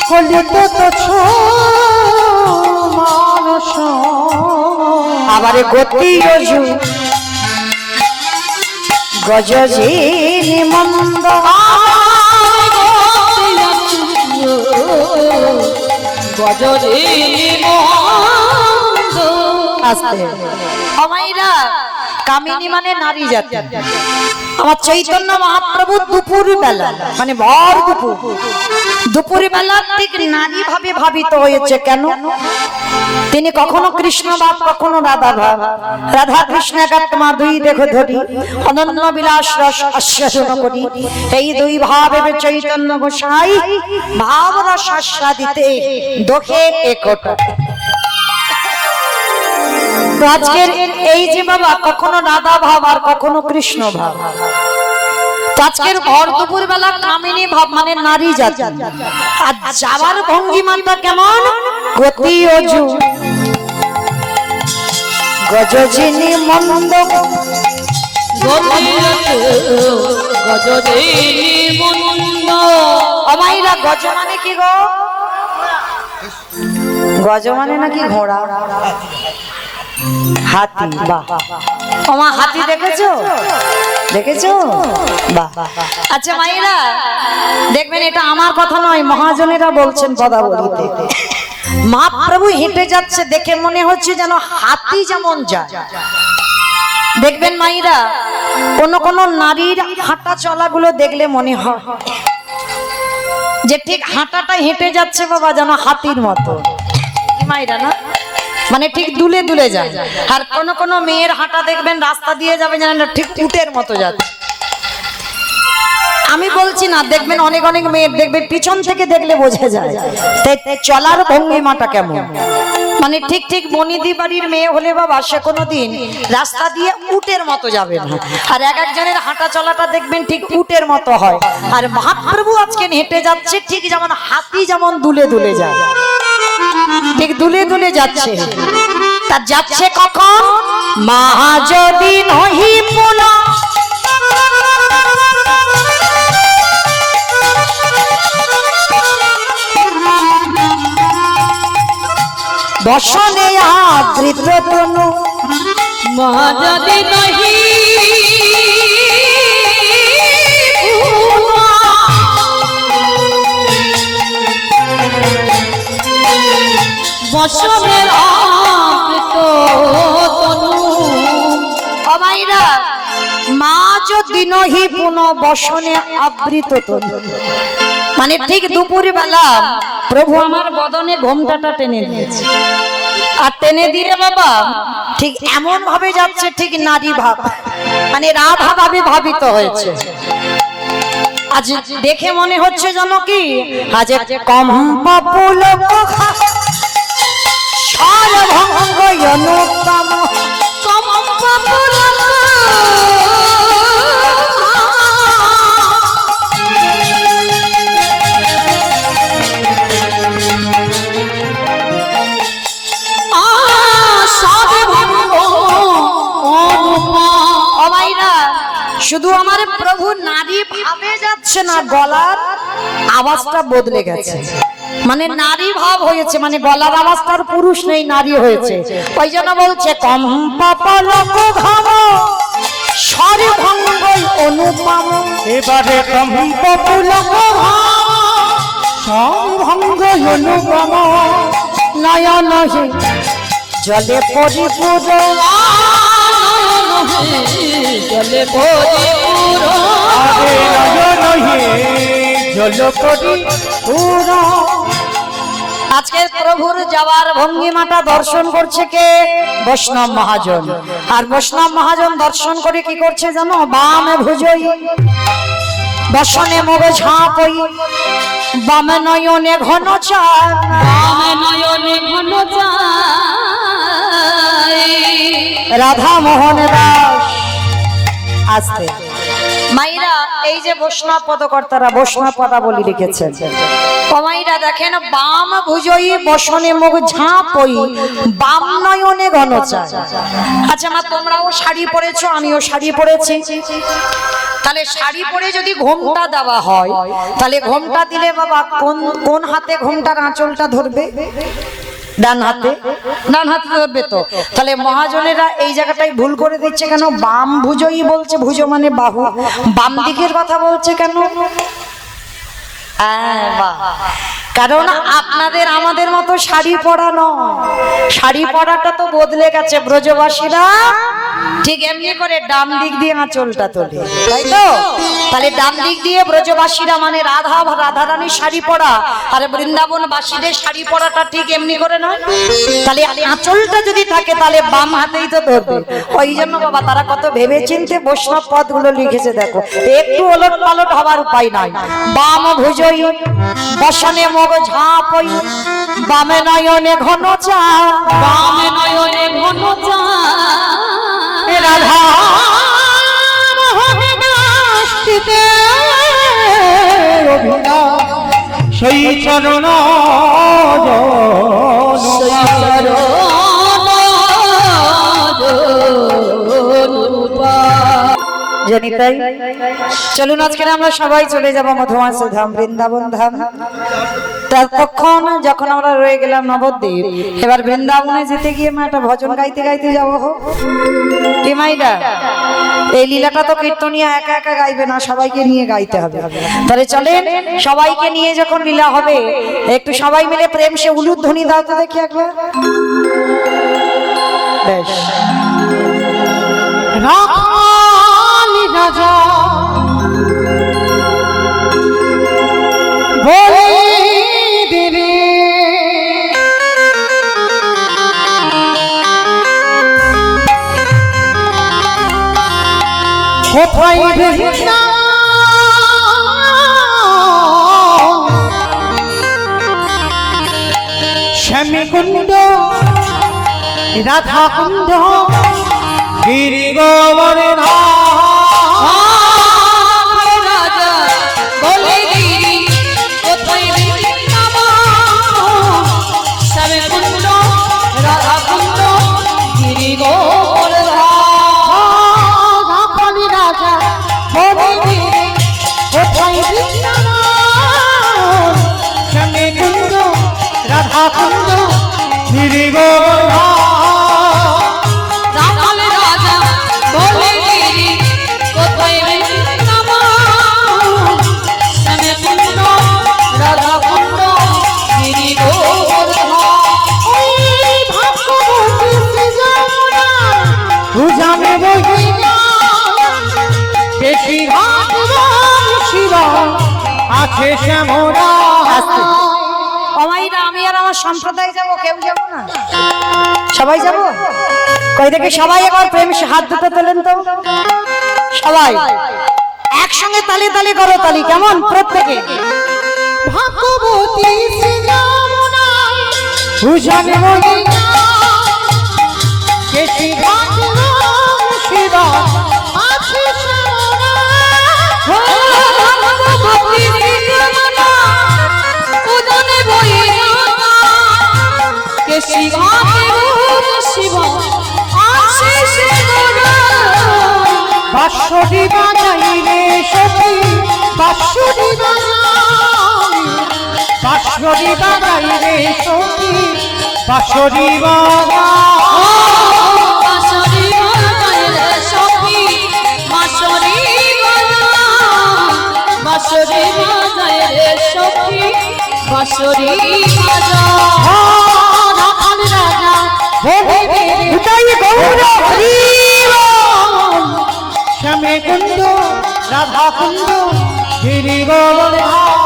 কলিত মানস আবার গতি অজু গজজিনী মন্দ গজরে মন্দ আস্তে অমাইরা কামিনী মানে নারী জাতি আমার চৈতন্য মহাপ্রভু দুপুর বেলা মানে ভর দুপুর বেলা ঠিক নারী ভাবে ভাবিত হয়েছে কেন তিনি কখনো কৃষ্ণ ভাব কখনো রাধা ভাব রাধা কৃষ্ণ একাত্মা দুই দেখো ধরি অনন্য বিলাস রস আস্বাদন করি এই দুই ভাবে চৈতন্য গোসাই ভাব রস আস্বাদিতে দোহে একট তো আজকের এই যে বাবা কখনো রাধা ভাব আর কখনো কৃষ্ণ ভাব আজকের ভর দুপুর বেলা কামিনী ভাব মানে নারী জাতি আর যাওয়ার ভঙ্গিমাটা কেমন গতি অজু গজজিনী মন্দ গজরে মন্দ অমাইরা গজ মানে কি গো গজ মানে নাকি ঘোড়া হাতি বাহ ওমা হাতি দেখেছো দেখেছো বাহ আচ্ছা মাইরা দেখবেন এটা আমার কথা নয় মহাজনেরা বলছেন পদাবলীতে মহাপ্রভু হেঁটে যাচ্ছে দেখে মনে হচ্ছে যেন হাতি যেমন যায় দেখবেন মাইরা কোন কোন নারীর হাঁটা চলাগুলো দেখলে মনে হয় যে ঠিক হাঁটাটা হেঁটে যাচ্ছে বাবা যেন হাতির মতো মাইরা না মানে ঠিক দুলে দুলে যায় আর কোন কোন মেয়ের হাঁটা দেখবেন রাস্তা দিয়ে যাবে যেন ঠিক উটের মতো যাচ্ছে আমি বলছি না দেখবেন অনেক অনেক মেয়ের দেখবেন পিছন থেকে দেখলে বোঝা যায় চলার ভঙ্গিমাটা কেমন মানে ঠিক ঠিক বনিদি বাড়ির মেয়ে হলে বাবা সে কোনোদিন রাস্তা দিয়ে উটের মতো যাবে না আর এক একজনের হাঁটা চলাটা দেখবেন ঠিক উটের মতো হয় আর মহাপ্রভু আজকে হেঁটে যাচ্ছে ঠিক যেমন হাতি যেমন দুলে দুলে যায় ঠিক দুলে দুলে যাচ্ছে তা যাচ্ছে কখন মা যদি নহি পুনা বসনে আদৃত তনু মা যদি নহি বসনের আবৃত তনু অমাইরা মা যদি নহি পুন বসনে আবৃত তনু মানে ঠিক দুপুর বেলা প্রভু আমার বদনে ঘোমটাটা টেনে দিয়েছে আর টেনে দিয়ে বাবা ঠিক এমন ভাবে যাচ্ছে ঠিক নারী ভাব মানে রাধা ভাবে ভাবিত হয়েছে আজ দেখে মনে হচ্ছে যেন কি আজ কম্পা পুলক সর্বঙ্গ অনুত্তম কম্পা পুলক শুধু আমার প্রভু নারী ভাবে যাচ্ছে না গলার আওয়াজটা বদলে গেছে মানে নারী ভাব হয়েছে মানে গলার আওয়াজটার পুরুষ নেই নারী হয়েছে ওই জন্য বলছে কম্পা পলক ঘাম সর্বঙ্গ অনুপম এবারে কম্প পুলক সর্বঙ্গ অনুপম নয়ন জলে পরিপূর্ণ জলে পরিপূর্ণ আরে নয়ন জল পরিপূর্ণ আজকের প্রভুর যাওয়ার ভঙ্গিমাটা দর্শন করছে কে বৈষ্ণব মহাজন আর বৈষ্ণব মহাজন দর্শন করে কি করছে জানো বামে ভুজই বসনে মুখ ঝাঁপই বামে নয়নে ঘন চায় বামে নয়নে ঘন চায় রাধা মোহন দাস আসতে মাইরা এই যে বৈষ্ণব পদকর্তারা বৈষ্ণব পদাবলী লিখেছেন মাইরা দেখেন বাম ভুজই বসনে মুখ ঝাঁপই বাম নয়নে ঘন চায় আচ্ছা মা তোমরাও শাড়ি পরেছো আমিও শাড়ি পরেছি তাহলে শাড়ি পরে যদি ঘোমটা দেওয়া হয় তাহলে ঘোমটা দিলে বাবা কোন কোন হাতে ঘোমটার আঁচলটা ধরবে ডান হাতে ধরবে তো। তাহলে মহাজনেরা এই জায়গাটায় ভুল করে দিচ্ছে কেন? বাম ভুজই বলছে, ভুজো মানে বাহু, বাম দিকের কথা বলছে কেন? বাহ। কারণ আপনাদের আমাদের মতো শাড়ি পরা নয়, শাড়ি পরাটা তো বদলে গেছে। ব্রজবাসীরা ঠিক এমনি করে ডান দিক দিয়ে আঁচলটা তোলে, তাই তো? তাহলে ডান দিক দিয়ে ব্রজবাসীরা মানে রাধারানীর শাড়ি পরা, আর বৃন্দাবনবাসীদের শাড়ি পরাটা ঠিক এমনি করে নয়। তাহলে আঁচলটা যদি থাকে তাহলে বাম হাতেই তো ধরবে। ওই জন্য বাবা তারা কত ভেবে চিনতে বৈষ্ণব পদগুলো লিখেছে, দেখো একটু ওলট পালট হবার উপায় নাই। বাম ভুজই বসনে মগ ঝাপই, বামে নয়নে ঘন চা, বামে নয়নে ঘন চা, রাধা সেই চরণ জানি তাই। চলুন আজকে আমরা সবাই চলে যাব মধুমাসি ধাম, বৃন্দাবন ধাম। তখন যখন আমরা রয়ে গেলাম নবদ্বীপ, এবার বৃন্দাবনে যেতে গিয়ে মা একটা ভজন গাইতে গাইতে যাবো। কি মাইরা, এই লীলাটা তো কীর্তনিয়া একা একা গাইবে না, সবাইকে নিয়ে গাইতে হবে। তাহলে চলেন সবাইকে নিয়ে যখন লীলা হবে, একটু সবাই মিলে প্রেম সে উলুধ্বনি দাও তো দেখি একবার। বেশ, রাখালি রাজা বলে দেবে কোথায় বৃন্দা শ্যামী কুণ্ড রাধা কুণ্ড গিরি গোবর্ধন রাজা বলে গিরি কোথায় বৃন্দাবন, শ্যামে কুণ্ড রাধা কুণ্ড গিরি গোবর্ধন। রাখালি রাজা বলে গিরি কোথায় বৃন্দাবন, শ্যামী কুণ্ড রাধা কুণ্ড গিরি গোবর্ধন। রাখালে রাজা বলে গিরি কোথায় বৃন্দাবন, শ্যামে কুণ্ড রাধা কুণ্ড গিরি গোবর্ধন। উজানে বহিয়া বেশি ঘাট শিরা আছে শ্যামরা। অমাইরা আমি আর আমার সম্প্রদায় যাব, কেউ যাব না? সবাই যাব? কই দেখি সবাই একবার প্রেম হাত দুটো তোলেন তো সবাই একসঙ্গে তালি তালি করো, তালি কেমন প্রত্যেকে? ভাগবতী শ্রী যমুনা উজানে বহিয়া বেশি ঘাট শিরা আছে শ্যামরা। ভক্তি যমুনা উদনে বহিয়া কেশি ঘাটে শিব আশিস গোরা। বাঁশরি বাজাই রে সখী বাঁশরি বাজাই, বাঁশরি বাজাই রে সখী বাঁশরি বাজাই। বাঁশরি বাজায় রে সখী বাঁশরি বাজায়, বাঁশরি বাজায় রে সখী বাঁশরি বাজায়। রাখালি রাজা বলে গিরি শ্যামে কুণ্ড রাধা কুণ্ড গিরি গোবর্ধন।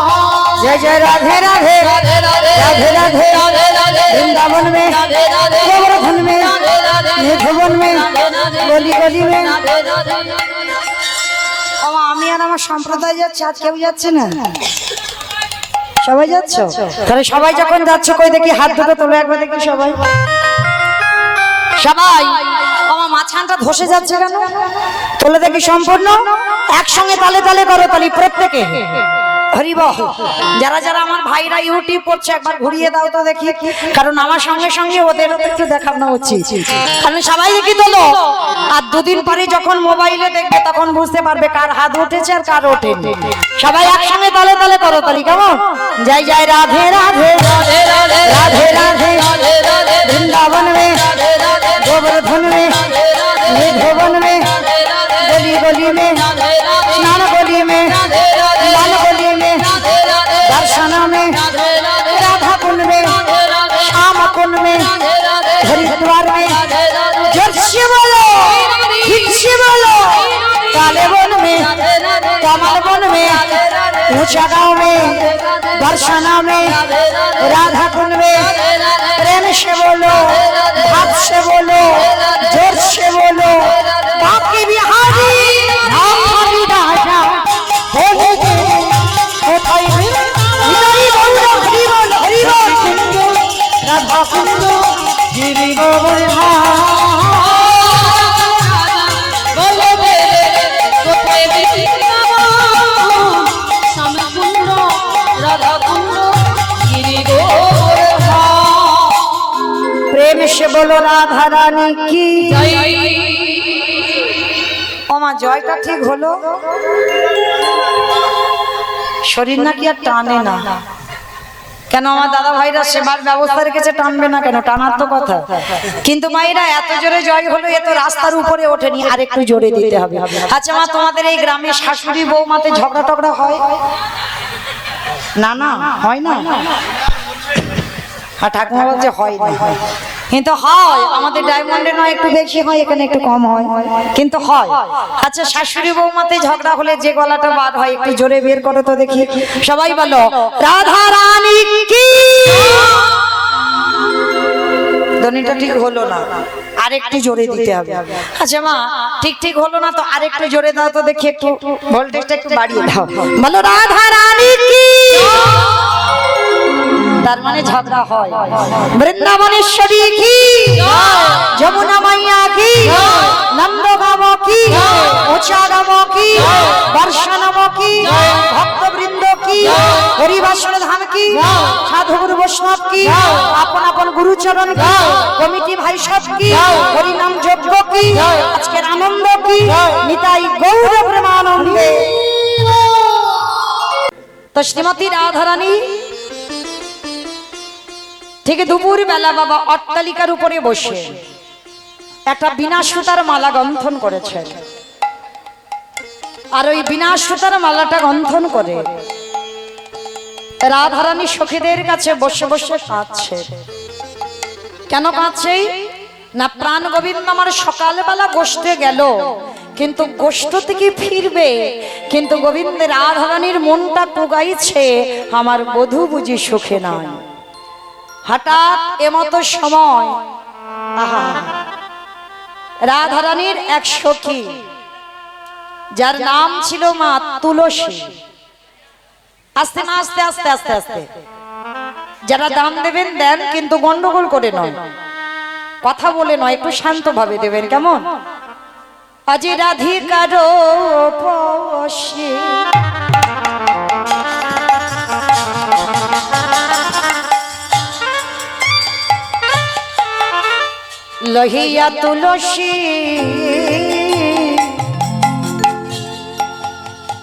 जय जय राधे राधे राधे राधे वृंदावन में, गोवर्धन में, मधुबन में, गली गली में। আমি আর আমার সম্প্রদায় যাচ্ছে, আজ কেউ যাচ্ছে না? সবাই যাচ্ছ? তাহলে সবাই যখন যাচ্ছ কই দেখি হাত দুটো তোলো একবার দেখি সবাই। সবাই আমার মাঝখানটা ধসে যাচ্ছে কেন? তোলে দেখি সম্পূর্ণ একসঙ্গে তালে তালে করো, তালি প্রত্যেকে। হরি বল। যারা যারা আমার ভাইরা ইউটিউব করছে একবার ঘুরিয়ে দাও তো দেখি, কারণ আমার সঙ্গে সঙ্গে ওদের একটু দেখানো উচিত, কারণ সবাই দেখি তোলো, আর দুদিন পরে যখন মোবাইলে দেখবে তখন বুঝতে পারবে কার হাত উঠেছে আর কার ওঠেনি। সবাই একসঙ্গে তালে তালে করো তালি, কেমন? জয় জয় রাধে রাধে রাধে রাধে রাধে বৃন্দাবন में गोवर्धन में भवन में गली गली में स्नान गली में लाल गली में दर्शन में राधा कुंड में श्याम कुंड में हरिद्वार में जोर से बोलो ठीक से बोलो काले वन में कमल वन में ऊंचा गांव में दर्शना में राधा कुंड में प्रेम से बोलो भाव से बोलो जोर से बोलो बाकी बिहारी हरि राजा बोले के कोথায় हरि बोल हरि बोल हरि बोल कुंड राधा कुंड गिरि गोवर्धन বলো কোথায় বৃন্দাবন শ্যামকুণ্ড রাধাকুণ্ড গিরি গোবর্ধন। प्रेम से बोलो राधा रानी की জয়। ওমা জয়টা ঠিক হলো, শরীর নাকি আর টানে না কেন? আমার দাদা ভাইরা সেবার ব্যবস্থা রেখেছে, টানবে না কেন? টানার তো কথা। কিন্তু মায়েরা এত জোরে জয় হলো, এ তো রাস্তার উপরে ওঠেনি, আর একটু জোরে দিতে হবে। আচ্ছা মা, তোমাদের এই গ্রামে শাশুড়ি বৌমাতে ঝগড়া টগড়া হয় না? না হয় না? আর ঠাকুমা বলছে হয় না, কিন্তু হয়। আমাদের ডায়মন্ডে নয় একটু বেশি হয়, এখানে একটু কম হয়, কিন্তু হয়। আচ্ছা শাশুড়ি বৌমাতে ঝগড়া হলে যে গলাটা বার হয় একটু জোরে বের করো তো দেখি, সবাই বলো রাধা রানী কি। ধ্বনিটা ঠিক হলো না, আরেকটু জোরে দিতে হবে। আচ্ছা মা, ঠিক ঠিক হলো না তো আরেকটু জোরে দাও তো দেখি, একটু ভোল্টেজটা একটু বাড়িয়ে দাও, বলো রাধা রানী কি। তার মানে ঝগড়া হয়। বৃন্দাবনেশ্বরী কি, যমুনা মাইয়া কি, নন্দগাম কি, উচাগাম কি, বর্ষানাম কি, ভক্তবৃন্দ কি, হরিবাসন ধাম কি, সাধুগুরু বৈষ্ণব কি, আপন আপন গুরুচরণ কি, কমিটি ভাই সব কি, হরিনাম যজ্ঞ কি, আজকের আনন্দ কি, নিতাই গৌর প্রেমানন্দে। তো শ্রীমতী রাধারানী ঠিক দুপুর বেলা বাবা অট্টালিকার উপরে বসে একটা বিনা সুতার মালা গন্থন করেছেন, আর ওই বিনা সুতার মালাটা গন্থন করে রাধারানী সখীদের কাছে বসে বসে কাঁদছে। কেন কাঁদছে না? প্রাণ গোবিন্দ আমার সকালবেলা গোষ্ঠে গেল, কিন্তু গোষ্ঠ থেকে ফিরবে, কিন্তু গোবিন্দের রাধারানীর মনটা কুগাইছে, আমার বধূ বুঝি সুখে নাই। হঠাৎ এমতো সময় রাধারানীর এক সখী, যার নাম ছিল মা তুলসী, আস্তে না আস্তে আস্তে আস্তে আস্তে যারা দাম দেবেন দেন, কিন্তু গন্ডগোল করে নয়, কথা বলে নয়, একটু শান্ত ভাবে দেবেন, কেমন? আজি রাধিকার পশে লহিয়া তুলসী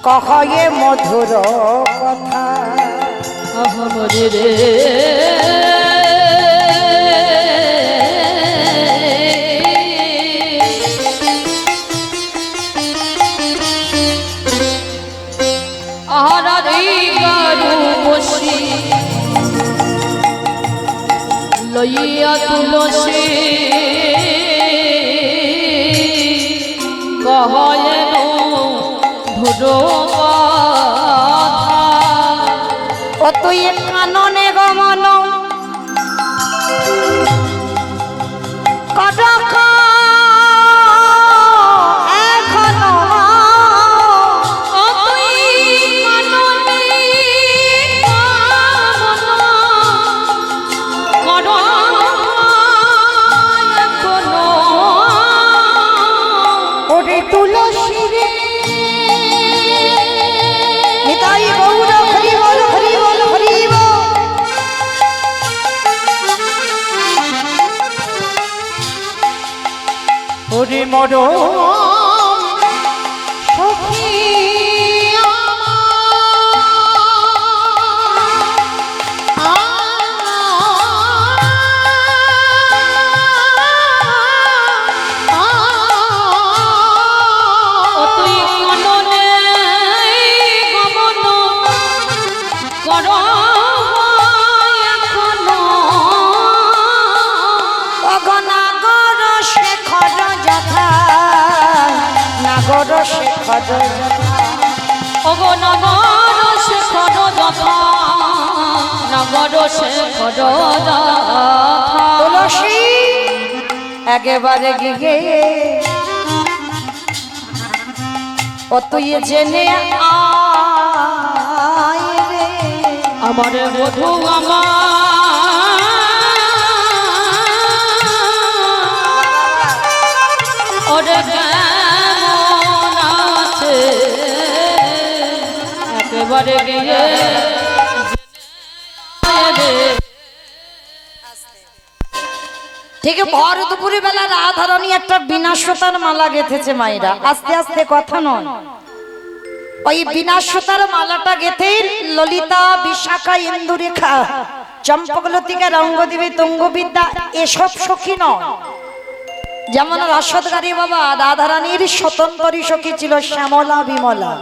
কহে মধুর কথা, মরে রে লইয়া তুলসী কহেন ধুরো ও তুই কাননে গমন কটক এখনো ওরে তুলসী রে নিতাই গৌর ওরে মরম সখী ও তুই মননে গমন কর এখনো অগনাগর শেখর যথা নাগর শেখর যথা ওগো নগর শেখর যথা নগর শেখর যথা তুলসী একেবারে গিয়ে ও তুই জেনে আয় রে আমার বধূ আমার ওরে কেমন আছে একেবারে গিয়ে ঠিক ভর দুপুরে বেলা রাধারানী একটা বিনাশতার মালা গেঁথেছে মায়েরা, আস্তে আস্তে কথা নয়। ওই বিনাশতার মালাটা গেঁথে ললিতা, বিশাখা, ইন্দুরেখা, চম্পকলতিকা, রঙ্গদেবী, তুঙ্গবিদ্যা এসব সখী নয়। যেমন রসদগারী বাবা রাধারানীর স্বতন্ত্রী সখী ছিল শ্যামলা, বিমলা,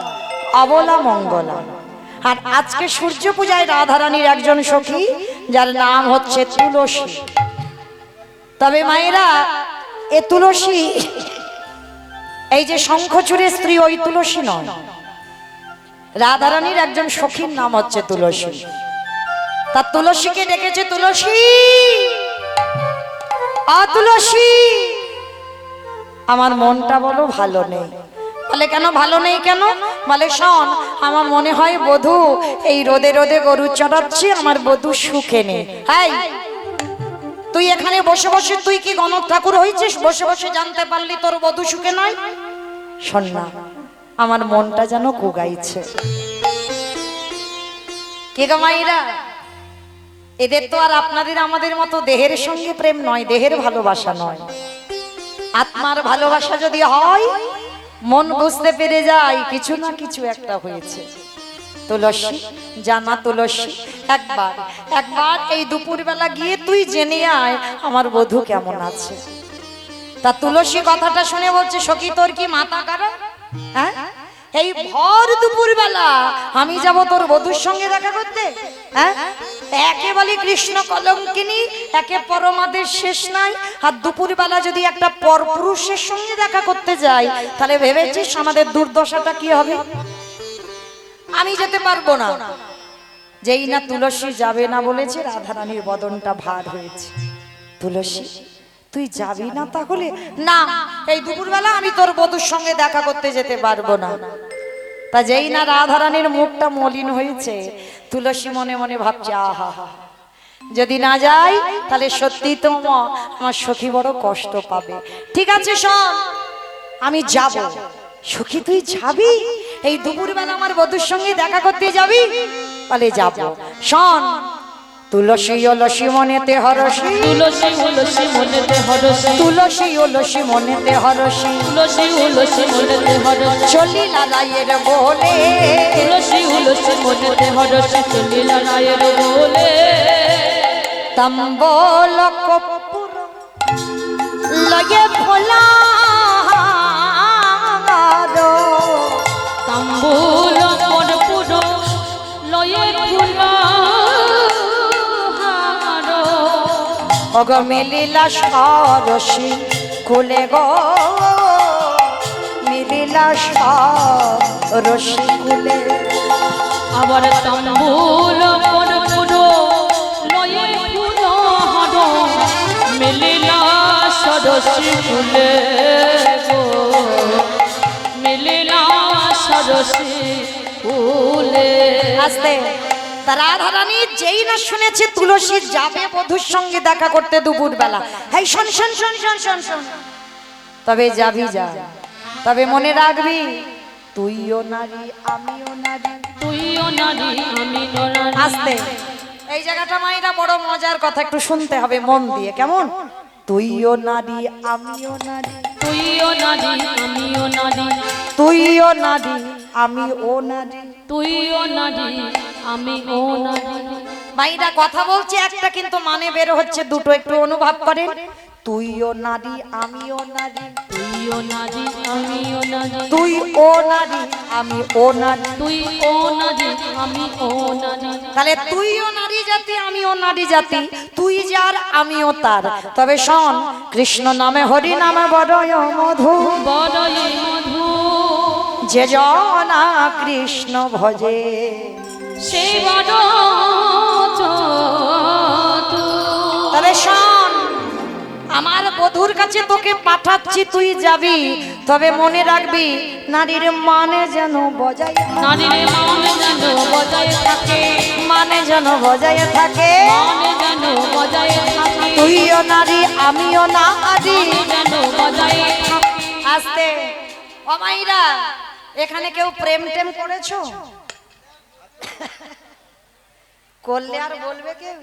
অবলা, মঙ্গলা। আর আজকে সূর্য পূজায় রাধারানীর একজন সখী যার নাম হচ্ছে তুলসী। তবে মায়েরা এ তুলসী এই যে শঙ্খচূড়ের স্ত্রী ওই তুলসী নয়, রাধারানীর একজন সখীর নাম হচ্ছে তুলসী। তা তুলসীকে ডেকেছে তুলসী, তুলসী আমার মনটা বলো ভালো নেই। বলে কেন ভালো নেই কেন? বলে শোন, আমার মনে হয় বধূ এই রোদে রোদে গরু চড়াচ্ছি, আমার বধূ সুখে নেই। হাই, তুই এখানে বসে বসে তুই কি গণক ঠাকুর হয়েছিস? বসে বসে জানতে পারলি তোর বধূ সুখে নয়? শোন না, আমার মনটা যেন কুগাইছে। কে গো মাইরা, এদের তো আর আপনাদের আমাদের মতো দেহের সঙ্গে প্রেম নয়, দেহের ভালোবাসা নয়, আত্মার ভালোবাসা যদি হয় মন বুঝতে পেরে যায় কিছু না কিছু একটা হয়েছে। তুলসী জানা তুলসী, একবার একবার এই দুপুরবেলা গিয়ে তুই জেনে আয় আমার বধূ কেমন আছে। তা তুলসী কথাটা শুনে বলছে, সখী তোর কি মাথা খারাপ? হ্যাঁ, এই ভর দুপুরবেলা আমি যাব তোর বধূর সঙ্গে দেখা করতে? হ্যাঁ, একে বলি কৃষ্ণ কলঙ্কিনী, একে পরমাদের শেষ নাই। আর দুপুরবেলা যদি একটা পরপুরুষের সঙ্গে দেখা করতে যাই, তাহলে ভেবেছিস আমাদের দুর্দশাটা কি হবে? আমি যেতে পারবো না। যেই না তুলসী যাবে না বলেছে, রাধারানীর বদনটা ভার হয়েছে। তুলসী তুই যাবি না তাহলে? না, এই দুপুরবেলা আমি তোর বধূর সঙ্গে দেখা করতে যেতে পারবো না। তা যেই না রাধারানীর মুখটা মলিন হয়েছে, তুলসী মনে মনে ভাবছে, আহা হা, যদি না যাই তাহলে সত্যি তো আমার সখী বড় কষ্ট পাবে। ঠিক আছে শোন, আমি যাব। সখী তুই যাবি? এই দুপুরবেলা আমার বধূর সঙ্গে দেখা করতে যাবি? বলে যাব। শোন, তুলসী অলসী মনেতে হরসী, তুলসী উলসী মনেতে হরসী, তুলসী অলসী মনেতে হরসী, তুলসী উলসী মনেতে হরসী, চলিলা রায়ের বলে, তুলসী উলসী মনেতে হরসী, চলিলা রায়ের বলে। তম্বল কর্পূর লয়ে ভোলা তাম্বুল কর্পূর লয়ে ফুলা অগ মিলিলা সরসী খুলে গো, মিলিলা সরসী খুলে। আবার তাম্বুল কর্পূর লয়ে ফুলা হার মিলিলা সরসী ফুলে গো, মিলিলা সরসী ফুলে। আস্তে রাধারানী যেই না শুনেছে তুলসী যাবে বধূর সঙ্গে দেখা করতে দুপুর বেলা, এই শোন শোন শোন শোন শোন শোন, তবে যাবি যা, তবে মনে রাখবি তুইও নারী আমিও নারী, তুইও নারী আমি নারী। আস্তে, এই জায়গাটা মাইরা বড় মজার কথা, একটু শুনতে হবে মন দিয়ে, কেমন? তুইও নারী আমিও নারী, তুইও নারী আমিও নারী, তুইও নারী আমিও নারী। তুইও নারী আমিও নারী। মাইরা কথা বলছে একটা, কিন্তু মানে বের হচ্ছে দুটো, একটু অনুভব করেন। তুইও নারী আমিও নারী, তুইও নারী আমিও নারী, তুই ও নারী আমি ও নারী। তুই ও নারী আমি ও নারী। তাহলে তুইও নারী জাতি আমিও নারী জাতি, তুই যার আমিও তার। তবে শোন, কৃষ্ণ নামে হরি নামে বড়ই মধু, বড়ই মধু, যে জনা কৃষ্ণ ভজে সে বড় চতুর। তবে শোন, আমার বধূর কাছে তোকে পাঠাচ্ছি, তুই যাবি, তবে মনে রাখবি নারীর মানে যেন বজায়, নারীর মান যেন বজায় থাকে, মানে যেন বজায় থাকে। মান যেন বজায় থাকে, তুইও নারী আমিও নারী। যেন বজায় থাকে। আস্তে ও মাইরা, এখানে কেউ প্রেম টেম করেছো? করলে আর বলবে কেউ?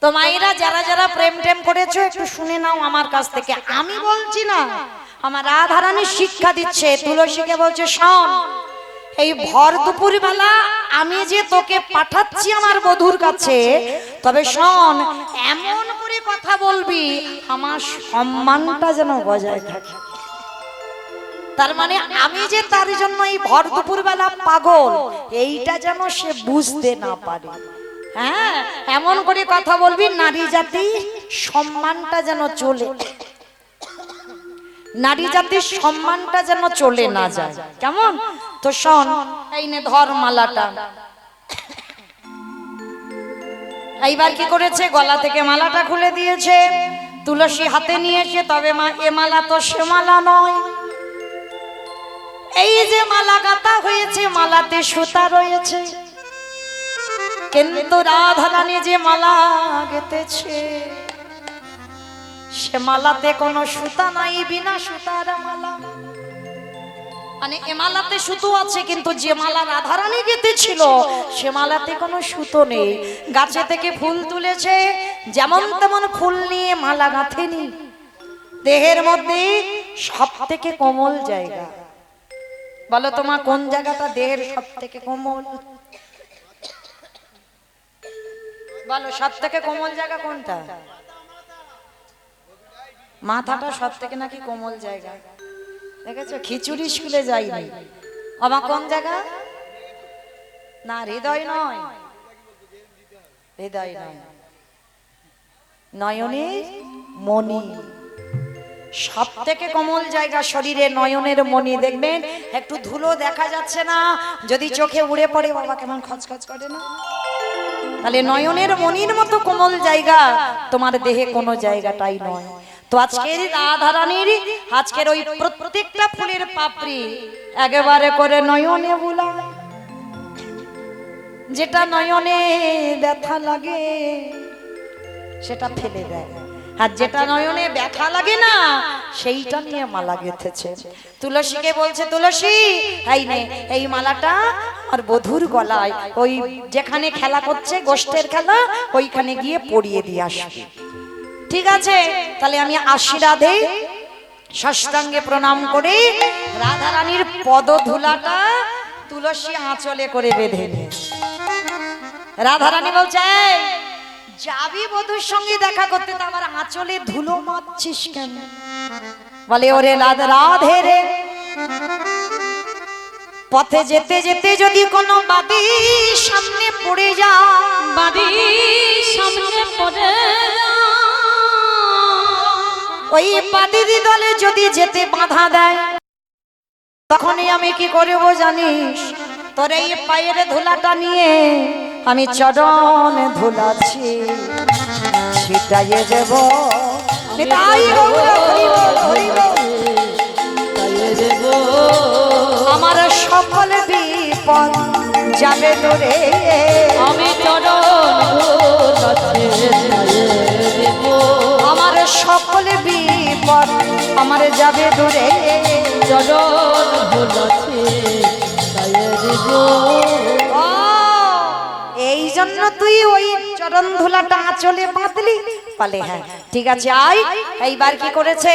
তো মাইরা, যারা যারা প্রেম টেম করেছো একটু শুনে নাও আমার কাছ থেকে। আমি বলছি না, আমার রাধারানী শিক্ষা দিচ্ছে। তুলসীকে বলছে, শোন, এই ভর দুপুর বেলা আমি যে তোকে পাঠাচ্ছি আমার বধূর কাছে, তবে শোন, এমন করে কথা বলবি আমার সম্মানটা যেন বজায় থাকে। তার মানে আমি যে তার জন্য এই ভর দুপুর বেলা পাগল, এইটা যেন সে বুঝতে না পারে। হ্যাঁ, এমন করে কথা বলবি নারী জাতি সম্মানটা যেন চলে, নারী জাতির সম্মানটা যেন চলে না যায়। কেমন? তো শোন, এই নে ধর মালাটা। এইবার কি করেছে, গলা থেকে মালাটা খুলে দিয়েছে, তুলসী হাতে নিয়েছে। তবে মা, এ মালা তো সে মালা নয়। এই যে মালা গাঁথা হয়েছে, মালাতে সুতা রয়েছে, কিন্তু রাধারানী যে মালা গেঁথেছে সে মালাতে কোনো সুতা নাই, বিনা সুতার মালা। মানে এ মালাতে সুতো আছে, কিন্তু যে মালা রাধারানী গেঁথেছিল সে মালাতে কোনো সুতো নেই। গাছে থেকে ফুল তুলেছে, যেমন তেমন ফুল নিয়ে মালা গাঁথেনি। দেহের মধ্যে সব থেকে কোমল জায়গা, বলো তোমার কোন জায়গাটা দেহের সব থেকে কোমল? বলো, সব থেকে কোমল জায়গা কোনটা? মাথাটা সব থেকে নাকি কোমল জায়গা। দেখেছো, খিচুড়ি স্কুলে যাইনি, আমার কোন জায়গা? না, হৃদয় নয়, হৃদয় নয়, নয়নের মণি। সব থেকে কোমল জায়গা শরীরে নয়নের মণি। দেখবেন একটু ধুলো দেখা যাচ্ছে না, যদি চোখে উড়ে পড়ে বাবা কেমন খচখচ করে না? তাহলে নয়নের মণির মতো কোমল জায়গা তোমার দেহে কোনো জায়গাটাই নয়। তো আজকের রাধারানীর আজকের ওই প্রত্যেকটা ফুলের পাপড়ি একেবারে করে নয়নে বুলায়, যেটা নয়নে ব্যথা লাগে সেটা ফেলে দেয়, আর যেটা নয়নে ব্যথা লাগে না সেইটা নিয়ে মালা গেঁথেছে। তুলসীকে বলছে, তুলসী এই নে, এই মালাটা আর বধূর গলায়, ওই যেখানে খেলা করছে গোষ্ঠের খেলা, ওইখানে গিয়ে পরিয়ে দিয়ে আসবি। ঠিক আছে, তাহলে আমি আসি রাধে। সাষ্টাঙ্গে প্রণাম করে রাধারানীর পদধূলাটা তুলসী আঁচলে করে বেঁধে নিয়ে রাধারানী বলছে, এই, যাবি বধূর সঙ্গে দেখা করতে, তো আমার আঁচলে ধুলো মারছিস কেন? বলে, ওরে রাধে রে, পথে যেতে যেতে যদি কোনো বাদি সামনে পড়ে যা, বাড়ি সামনে পড়ে ওই বাদিদি দলে যদি যেতে বাধা দেয়, তখনই আমি কি করব জানিস? তোর এই পায়ের ধুলাটা নিয়ে আমি চরণ ধুলাচ্ছি, ছিটাইয়ে দেব। আমার সকল বিপদ যাবে দূরে, আমি চরণ আমার সকল বিপদ আমার যাবে দূরে, চরণ ভুলাছে এই জন্য তুই ওই চরণ ধুলাটা আঁচলে বাঁধলি, বলে হ্যাঁ ঠিক আছে আয়। এইবার কি করেছে,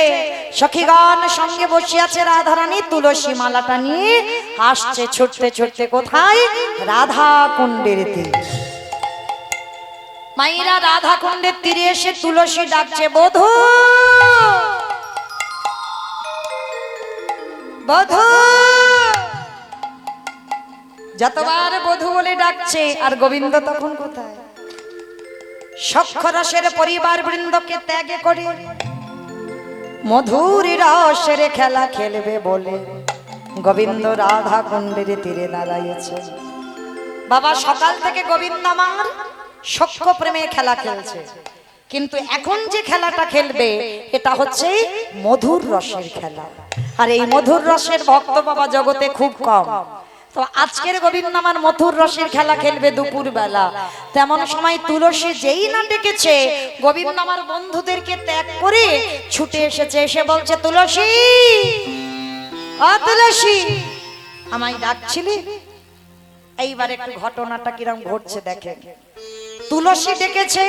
সখীগণ সঙ্গে বসে আছে রাধারানী তুলসী মালাটা নিয়ে আসছে ছুটতে ছুটতে কোথায়, রাধা কুণ্ডের তীরে। মাইরা রাধা কুণ্ডের তীরে এসে তুলসী ডাকছে, বধূ বধূ। যতবার বধূ বলে ডাকছে, আর গোবিন্দ তখন কোথায়, সক্ষরসের পরিবার বৃন্দকে ত্যাগে করে মধুর রসের খেলা খেলবে বলে গোবিন্দ রাধা কুণ্ডের তীরে দাঁড়াইছে। বাবা সকাল থেকে গোবিন্দ আমার সখ্য প্রেমে খেলা খেলছে, কিন্তু এখন যে খেলাটা খেলবে এটা হচ্ছে মধুর রসের খেলা। আর এই মধুর রসের ভক্ত বাবা জগতে খুব কম। তো আজকের গোবিন্দ আমার মধুর রসের খেলা খেলবে দুপুর বেলা। তেমন সময় তুলসী যেই না ডেকেছে, গোবিন্দ আমার বন্ধুদেরকে ত্যাগ করে ছুটে এসেছে, এসে বলছে, তুলসী তুলসী আমায় ডাকছিলি। এইবার একটু ঘটনাটা কিরম ঘটছে দেখে। তুলসী ডেকেছে,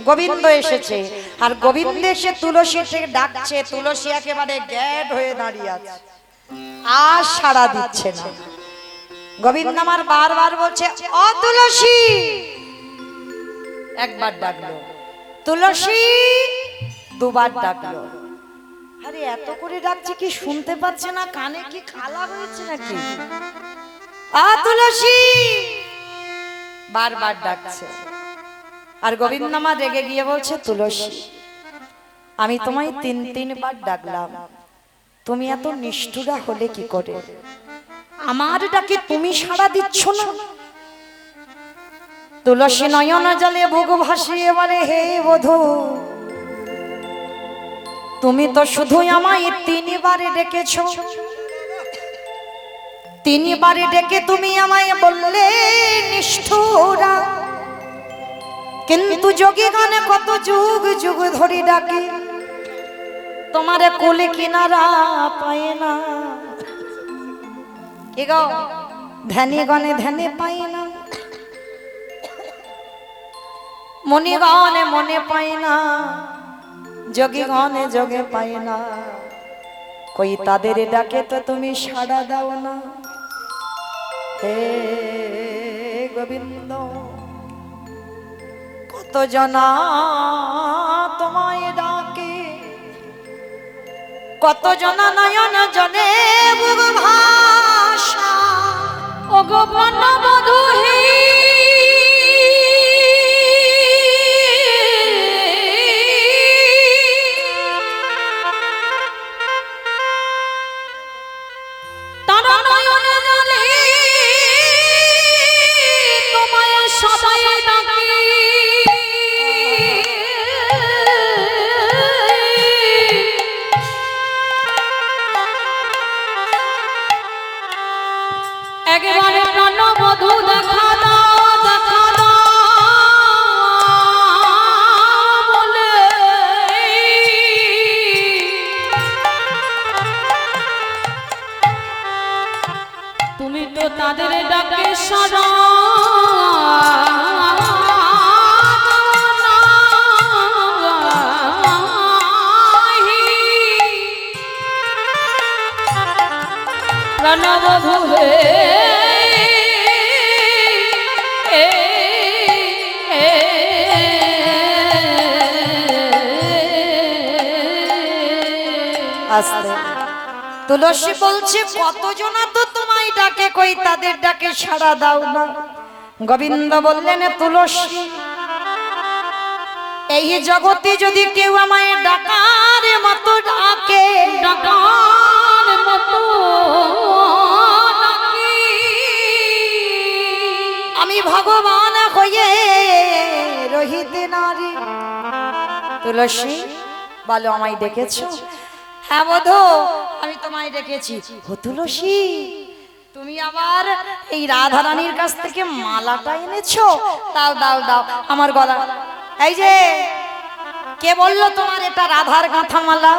গোবিন্দ এসেছে, আর গোবিন্দ এসে তুলসীকে ডাকছে, তুলসী একেবারে গ্যাড হয়ে দাঁড়িয়ে আছে, আর সাড়া দিচ্ছে না। গোবিন্দ আমার বারবার বলছে, ও তুলসী। একবার ডাকলো, তুলসী দুবার ডাকলো। আরে এত করে ডাকছে কি শুনতে পাচ্ছে না, কানে কি কালা হয়েছে নাকি? আ তুলসী বারবার ডাকছে। আর গোবিন্দ আমার রেগে গিয়ে বলছে, তুলসী আমি তোমায় তিনবার ডাকলাম, তুমি এত নিষ্ঠুরা হলে কি করে? আমার ডাকে তুমি সাড়া দিচ্ছ না। তুলসী নয়ন জলে বুক ভাসিয়ে বলে, হে বধূ তুমি তো শুধু আমায় তিনবারে ডেকেছো, তিনবারে ডেকে তুমি আমায় বললে নিষ্ঠুরা, কিন্তু যোগী গানে কত যুগ যুগ ধরে ডাকে, তোমার কোলে কিনারা পায় না। কি গো, ধ্যানে গনে ধ্যানে পায় না, মনে গনে মনে পায় না, যোগী গনে যোগে পায় না, কই তাদের ডাকে তো তুমি সাড়া দাও না। হে গোবিন্দ কত জনা তোমায় ডাকে, কত জনা নয়ন জলে বুক ভাষা, ও গোপন বধূ হে তারা নয়নে জলে তোমায় সবাই ডাকে। একেবারে প্রাণবধূ দেখা দাও দেখা দাও বলে তুমি তো তাদের ডাকে সাড়া প্রাণবধূ হে আস্তে। তুলসী বলছে, কতজনা তো তোমায় ডাকে, কই তাদের ডাকে সাড়া দাও না। গোবিন্দ বললেন, তুলসী এই জগতে যদি কেউ আমায় ডাকার মতো ডাকে, ডাকার মতো ডাকে, আমি ভগবান হয়ে রহিতে নারী। তুলসী বলো, আমায় ডেকেছো? হ্যাঁ বধূ আমি তোমায় ডেকেছি। ও তুলসী তুমি আবার এই রাধারানীর কাছ থেকে মালাটা এনেছো? দাও দাও দাও আমার গলা। এই যে কে বললো তোমার এটা রাধার গাঁথা মালা?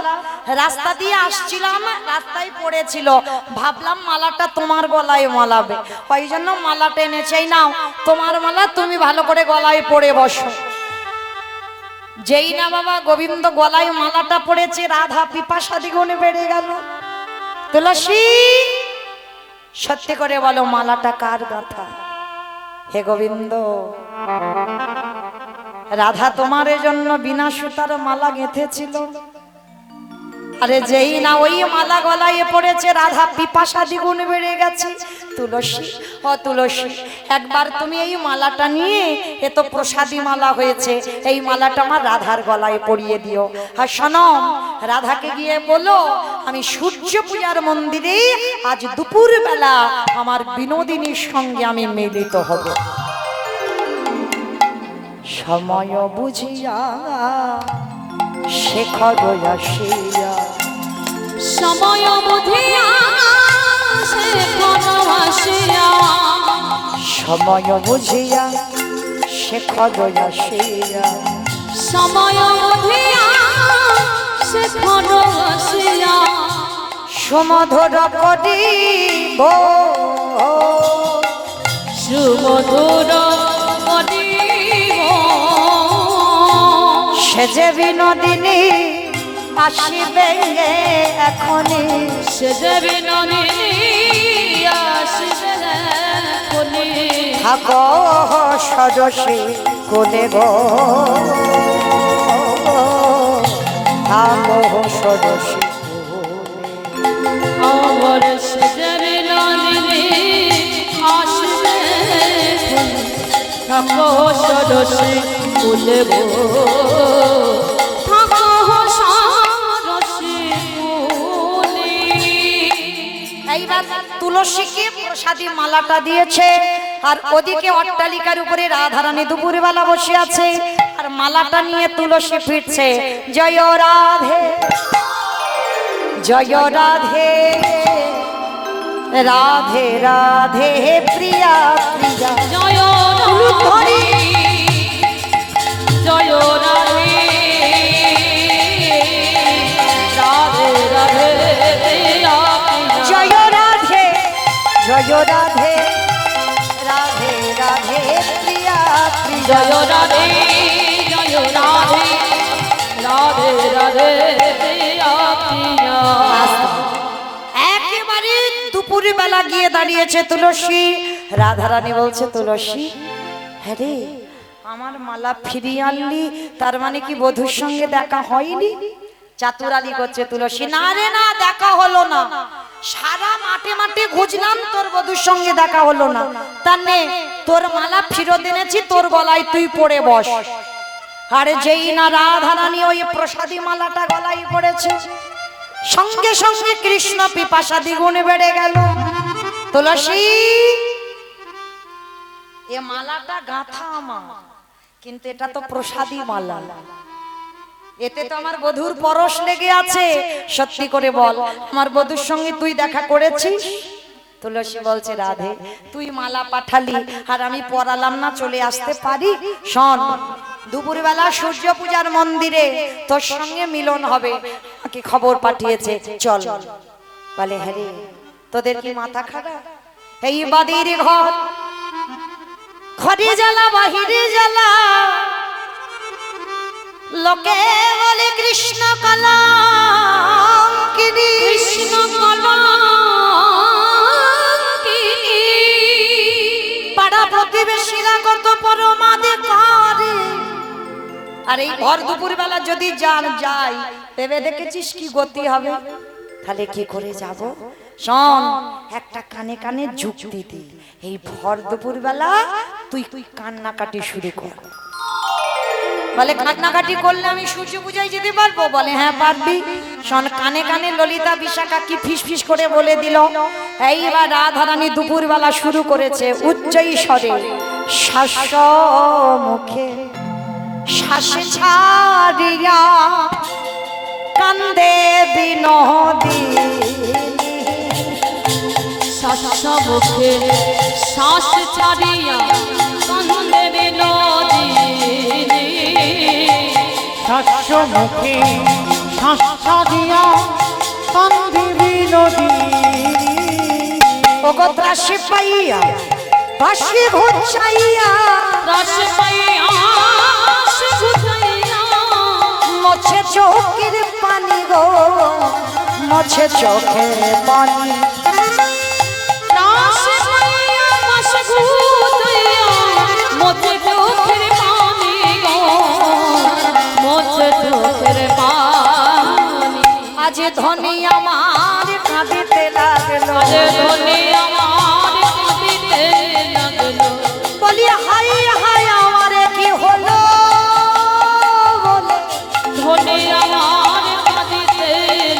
রাস্তা দিয়ে আসছিলাম, রাস্তায় পড়েছিল, ভাবলাম মালাটা তোমার গলায় মালাবে, ওই জন্য মালাটা এনেছে। এই নাও তোমার মালা, তুমি ভালো করে গলায় পরে বসো। যেই না বাবা গোবিন্দ গলায় মালাটা পড়েছে, রাধা পিপাসা দ্বিগুণে বেড়ে গেল। তুলসী, সত্যি করে বলো মালাটা কার গাথা? হে গোবিন্দ, রাধা তোমার জন্য বিনা সুতার মালা গেঁথেছিল। আরে যেই না ওই মালা গলায় পড়েছে, রাধা পিপাসা দ্বিগুণ বেড়ে গেছে। তুলসী, ও তুলসী, একবার তুমি এই মালাটা নিয়ে, এ তো প্রসাদী মালা হয়েছে, এই মালাটা আমার রাধার গলায় পরিয়ে দিও। আর শোনো, রাধাকে গিয়ে বলো আমি সূর্য পূজার মন্দিরে আজ দুপুর বেলা আমার বিনোদিনীর সঙ্গে আমি মিলিত হব। সময় বুঝিয়া শেখর আসিয়া, সময় বুঝিয়া শেখর আসিয়া, সময় বুঝিয়া শেখর আসিয়া, সময় বুঝিয়া শেখর আসিয়া, সুমধুর করিব সুমধুর করিব, সে যে বিনোদিনী আসিবে এখনি, সে যে বিনোদিনী আসিবে এখনি, থাকো সরসী কোলে গো, থাকো সরসী আমার সে যে বিনোদিনী আসিবে এখনি, থাকো সরসী কোলে গো, থাকো সরসী কোলে। এইবার তুলসীকে প্রসাদী মালাটা দিয়েছে, আর ওদিকে অট্টালিকার উপরে রাধারানী দুপুরবেলা বসে আছে, আর মালাটা নিয়ে তুলসী ফিরছে। জয় রাধে, জয় রাধে, রাধে রাধে প্রিয়া প্রিয়া, জয় রাধে, জয় রাধে, রাধে রাধে প্রিয়া প্রিয়া, জয় রাধে, জয় রাধে, রাধে রাধে প্রিয়া প্রিয়া, জয় রাধে, জয় রাধে, রাধে রাধে প্রিয়া প্রিয়া। একেবারে দুপুর বেলা গিয়ে দাঁড়িয়েছে তুলসী। রাধারানী বলছে, তুলসী, হ্যাঁ রে, আমার মালা ফিরিয়ে আনলি, তার মানে কি বধূর সঙ্গে দেখা হয়নি? চাতুরালি করছে তুলসী, না রে না, দেখা হলো না, সারা মাঠে মাঠে খুঁজলাম, তোর বধূর সঙ্গে দেখা হলো না। তার নে, তোর মালা ফিরত এনেছি, তোর গলায় তুই পড়ে বস। আরে যেই না রাধারানী ওই প্রসাদী মালাটা গলায় পড়েছে, সঙ্গে সঙ্গে কৃষ্ণ পিপাসা দ্বিগুণে বেড়ে গেল। তুলসী, এ মালাটা গাঁথা আমার, কিন্তু এটা তো প্রসাদী মালা, এতে তো আমার বধূর পরশ লেগে আছে। সত্যি করে বল, আমার বধূর সঙ্গে তুই দেখা করেছিস? তুলসী বলছে, রাধে, তুই মালা পাঠালি আর আমি পরালাম না, চলে আসতে পারি? শোন, দুপুরবেলা সূর্য পূজার মন্দিরে তোর সঙ্গে মিলন হবে, আমাকে খবর পাঠিয়েছে, চল। বলে, হ্যাঁ রে, তোদের কি মাথা খারাপ? এই বাদির ঘর, ঘরে জ্বালা বাহিরে জ্বালা, লোকে বলে কৃষ্ণ কলঙ্কিনী, কৃষ্ণ কলঙ্কিনী, পাড়া প্রতিবেশীরা কত পরমাদে করে। আর এই ভর দুপুর বেলা যদি যাই, ভেবে দেখেছিস কি গতি হবে? তাহলে কি করে যাব? শোন, একটা কানে কানে যুক্তি দি, এই ভর দুপুর বেলা তুই কান্নাকাটি শুরু কর। বলে, কান্নাকাটি করলে আমি সূর্য পূজায় যেতে পারবো? বলে, হ্যাঁ পারবি। শোন, কানে কানে ললিতা বিশাখা কি ফিসফিস করে বলে দিল। এইবার রাধারানী দুপুর বেলা শুরু করেছে উচ্চ স্বরে, শ্বাস মুখে শ্বাস ছাড়িয়া কান্দে বিনোদিনী, শ্বাস মুখে শ্বাস ছাড়িয়া কান্দে বিনোদিনী, শ্বাস মুখে শ্বাস ছাড়িয়া কান্দে বিনোদিনী। ওগো ত্রাসে পাইয়া পাশে ঘুচাইয়া, রস পাইয়া সে ঘুচাইয়া, মোছে চোখের পানি গো, মোছে চোখের পানি। নাশ মাইয়া মাস গুদইয়া মোছে চোখের পানি গো, মোছে চোখের পানি। আজ ধনী আমার কাঁদিতে লাগলো, আজ ধনী আমার কাঁদিতে লাগলো। বলি হাই হাই আমারে কি হলো বলে, ধনী আমার কাঁদিতে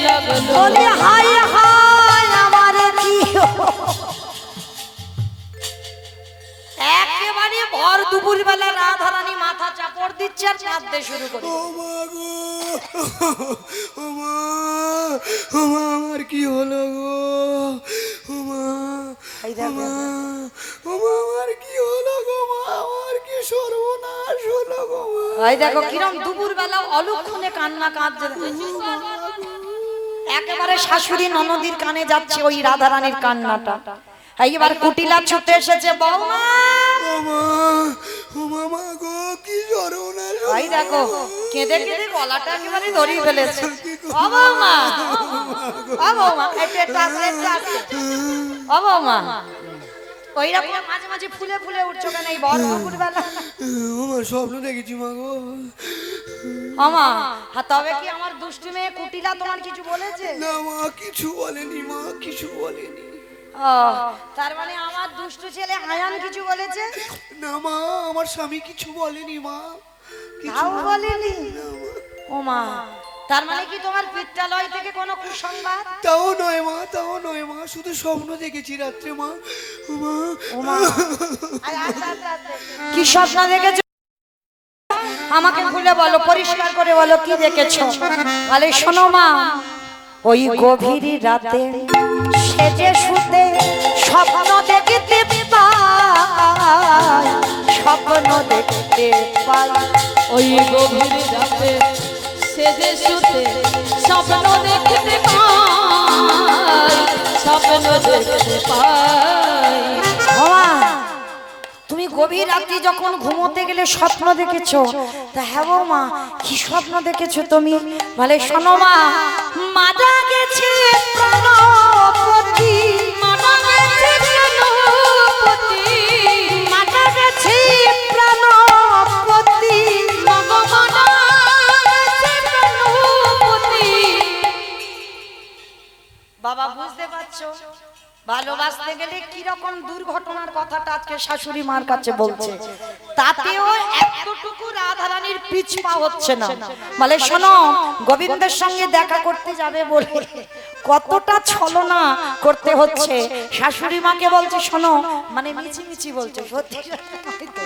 লাগলো। বলি হাই হাই আমারে কি হলো। একেবারে ভর দুপুর বেলা রাধারানী মাথা চাপড় দিচ্ছে আর কাঁদতে শুরু করে। ও মা গো, ও মা, ও মা, আমার কি হলো গো, ও মা, এই ও দেখো, মা, ও মা, আমার কি হলো গো মা, আমার কি সর্বনাশ হলো গো মা। ভাই দেখো কিরম দুপুর বেলা অলক্ষণে কান্না কাঁদছে। একেবারে শাশুড়ি ননদির কানে যাচ্ছে ওই রাধারানীর কান্নাটা। এইবার কুটিলা ছুটে এসেছে, বৌমা ও মা, ও মা, মা গো, কি সর্বনাশ হলো ভাই দেখো গো। কেঁদে কেঁদে গলাটা একেবারে ধরিয়ে ফেলেছে। ও বৌমা, ও বৌমা, একটু একটু আসলে একটু আসলে। ও বৌমা, ওই রকম মাঝে মাঝে ফুলে ফুলে উঠছো কেন এই ভর দুপুর বেলা? ও মা, স্বপ্ন দেখেছি মা গো। আমা, তবে কি আমার দুষ্টু মেয়ে কুটিলা তোমার কিছু বলেছে? না মা, কিছু বলেনি মা, কিছু বলেনি। ও, তার মানে আমার দুষ্টু ছেলে আয়ান কিছু বলেছে? না মা, আমার স্বামী কিছু বলেনি মা, কিছু তাও বলেনি? না মা। ও মা, তার মানে কি তোমার পিত্রালয় থেকে কোনো কুসংবাদ? তাও নয় মা, তাও নয় মা, শুধু স্বপ্ন দেখেছি রাত্রে মা। ও মা, ও মা, কি স্বপ্ন দেখেছো? আমাকে খুলে বলো, পরিষ্কার করে বলো কি দেখেছো। বলে শোনো মা, ওই গভীর রাতে সেজে শুতে স্বপ্ন দেখতে পাই, স্বপ্ন দেখতে পাই। ওই গভীর রাতে সেজে শুতে স্বপ্ন দেখতে পাই, স্বপ্ন দেখতে পাই। বাবা, তুমি গভীর রাতে যখন ঘুমোতে গেলে স্বপ্ন দেখেছো, তা হ্যাঁ মা, কি স্বপ্ন দেখেছো তুমি? বলে শোনো মা, মারা গেছে প্রাণপতি, মারা গেছে প্রাণপতি, মারা গেছে প্রাণপতি। মাগো মারা গেছে প্রাণপতি। বাবা বুঝতে পারছো, ভালোবাসতে গেলে কি রকম দুর্ঘটনার কথাটা আজকে শাশুড়ি মার কাছে বলছে, তাতেও এতটুকু রাধারানীর পিছ পা হচ্ছে না। বলে শোনো, গোবিন্দের সঙ্গে দেখা করতে যাবে বলে কতটা ছলনা করতে হচ্ছে। শাশুড়ি মাকে বলছে শোনো, মানে মিছি মিছি বলছে, সত্যি তো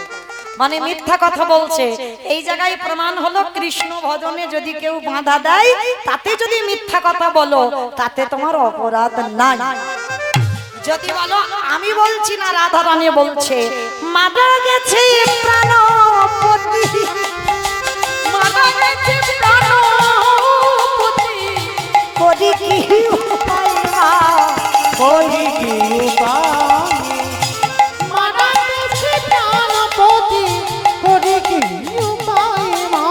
মানে মিথ্যা কথা বলছে। এই জায়গায় প্রমাণ হলো কৃষ্ণ ভজনে যদি কেউ বাধা দেয়, তাতে যদি মিথ্যা কথা বলো, তাতে তোমার অপরাধ নাই। যদি বলো আমি বলছি না, রাধারানী বলছে মারা গেছে প্রাণপতি, মারা গেছে প্রাণপতি। করি কি উপায় মা, করি কি উপায়, মারা গেছে প্রাণপতি। করি কি উপায় মা,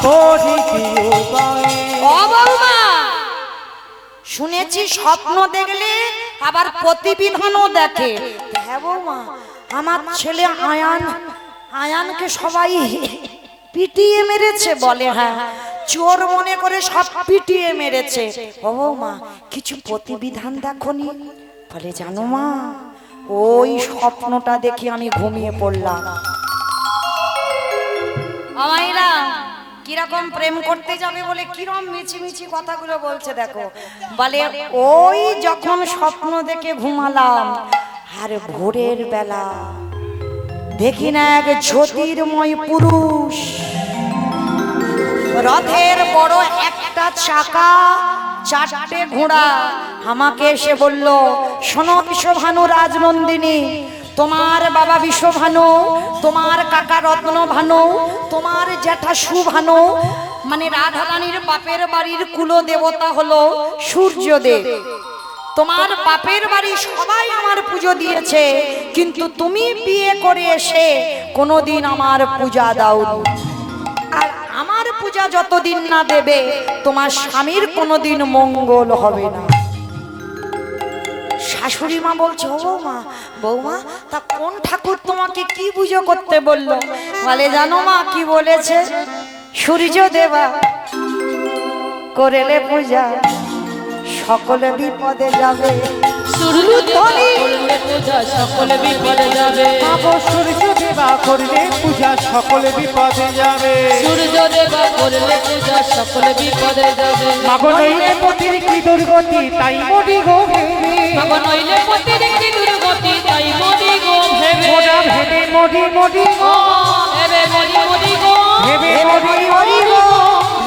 করি কি উপায়। ও বৌমা, শুনেছি স্বপ্ন দেখলে আবার প্রতিবিধানও দেখে। হ্যাঁ বৌমা, আমার ছেলে আয়ান, আয়ানকে সবাই পিটিয়ে মেরেছে। বলে হ্যাঁ, চোর মনে করে সব পিটিয়ে মেরেছে। ও বৌমা, কিছু প্রতিবিধান দেখনি? বলে জানো মা, ওই স্বপ্নটা দেখে আমি ঘুমিয়ে পড়লাম। আমাইরা কিরকম প্রেম করতে যাবে বলে কিরম মিছি মিছি কথাগুলো বলছে দেখো। বলে ওই যখন স্বপ্ন দেখে ঘুমালাম, আর ভোরের বেলা দেখি না এক জ্যোতির্ময় পুরুষ, রথের বড় একটা চাকা, চারটে ঘোড়া, আমাকে এসে বলল শোনো বিশ্বভানু রাজনন্দিনী, তোমার বাবা বিশ্বভানু, তোমার কাকা রত্নভানু, তোমার জ্যাঠা সুভানু, মানে রাধারানীর বাপের বাড়ির কুল দেবতা হলো সূর্যদেব। তোমার বাপের বাড়ি সবাই আমার পুজো দিয়েছে, কিন্তু তুমি বিয়ে করে এসে কোনোদিন আমার পূজা দাও। আর আমার পূজা পূজা যতদিন না দেবে তোমার স্বামীর কোনোদিন মঙ্গল হবে না। শাশুড়ি মা বলছে, ও বৌমা বৌমা তা কোন ঠাকুর তোমাকে কি পুজো করতে বললো? বলে জানো মা কি বলেছে? সূর্য দেবা করেলে পূজা সকলে বিপদে যাবে। সূর্য দেবা করলে পূজা সকলে বিপদে যাবে। মাগো সূর্য দেবা করলে পূজা সকলে বিপদে যাবে। সূর্য দেবা করলে পূজা সকলে বিপদে যাবে। মাগো নইলে পতির কি দুর্গতি তাই মরি গো ভেবে। মাগো নইলে পতির কি দুর্গতি তাই মরি গো ভেবে। মোরা ভেবে মরি মরি গো ভেবে মরি মরি গো ভেবে মরি মরি গো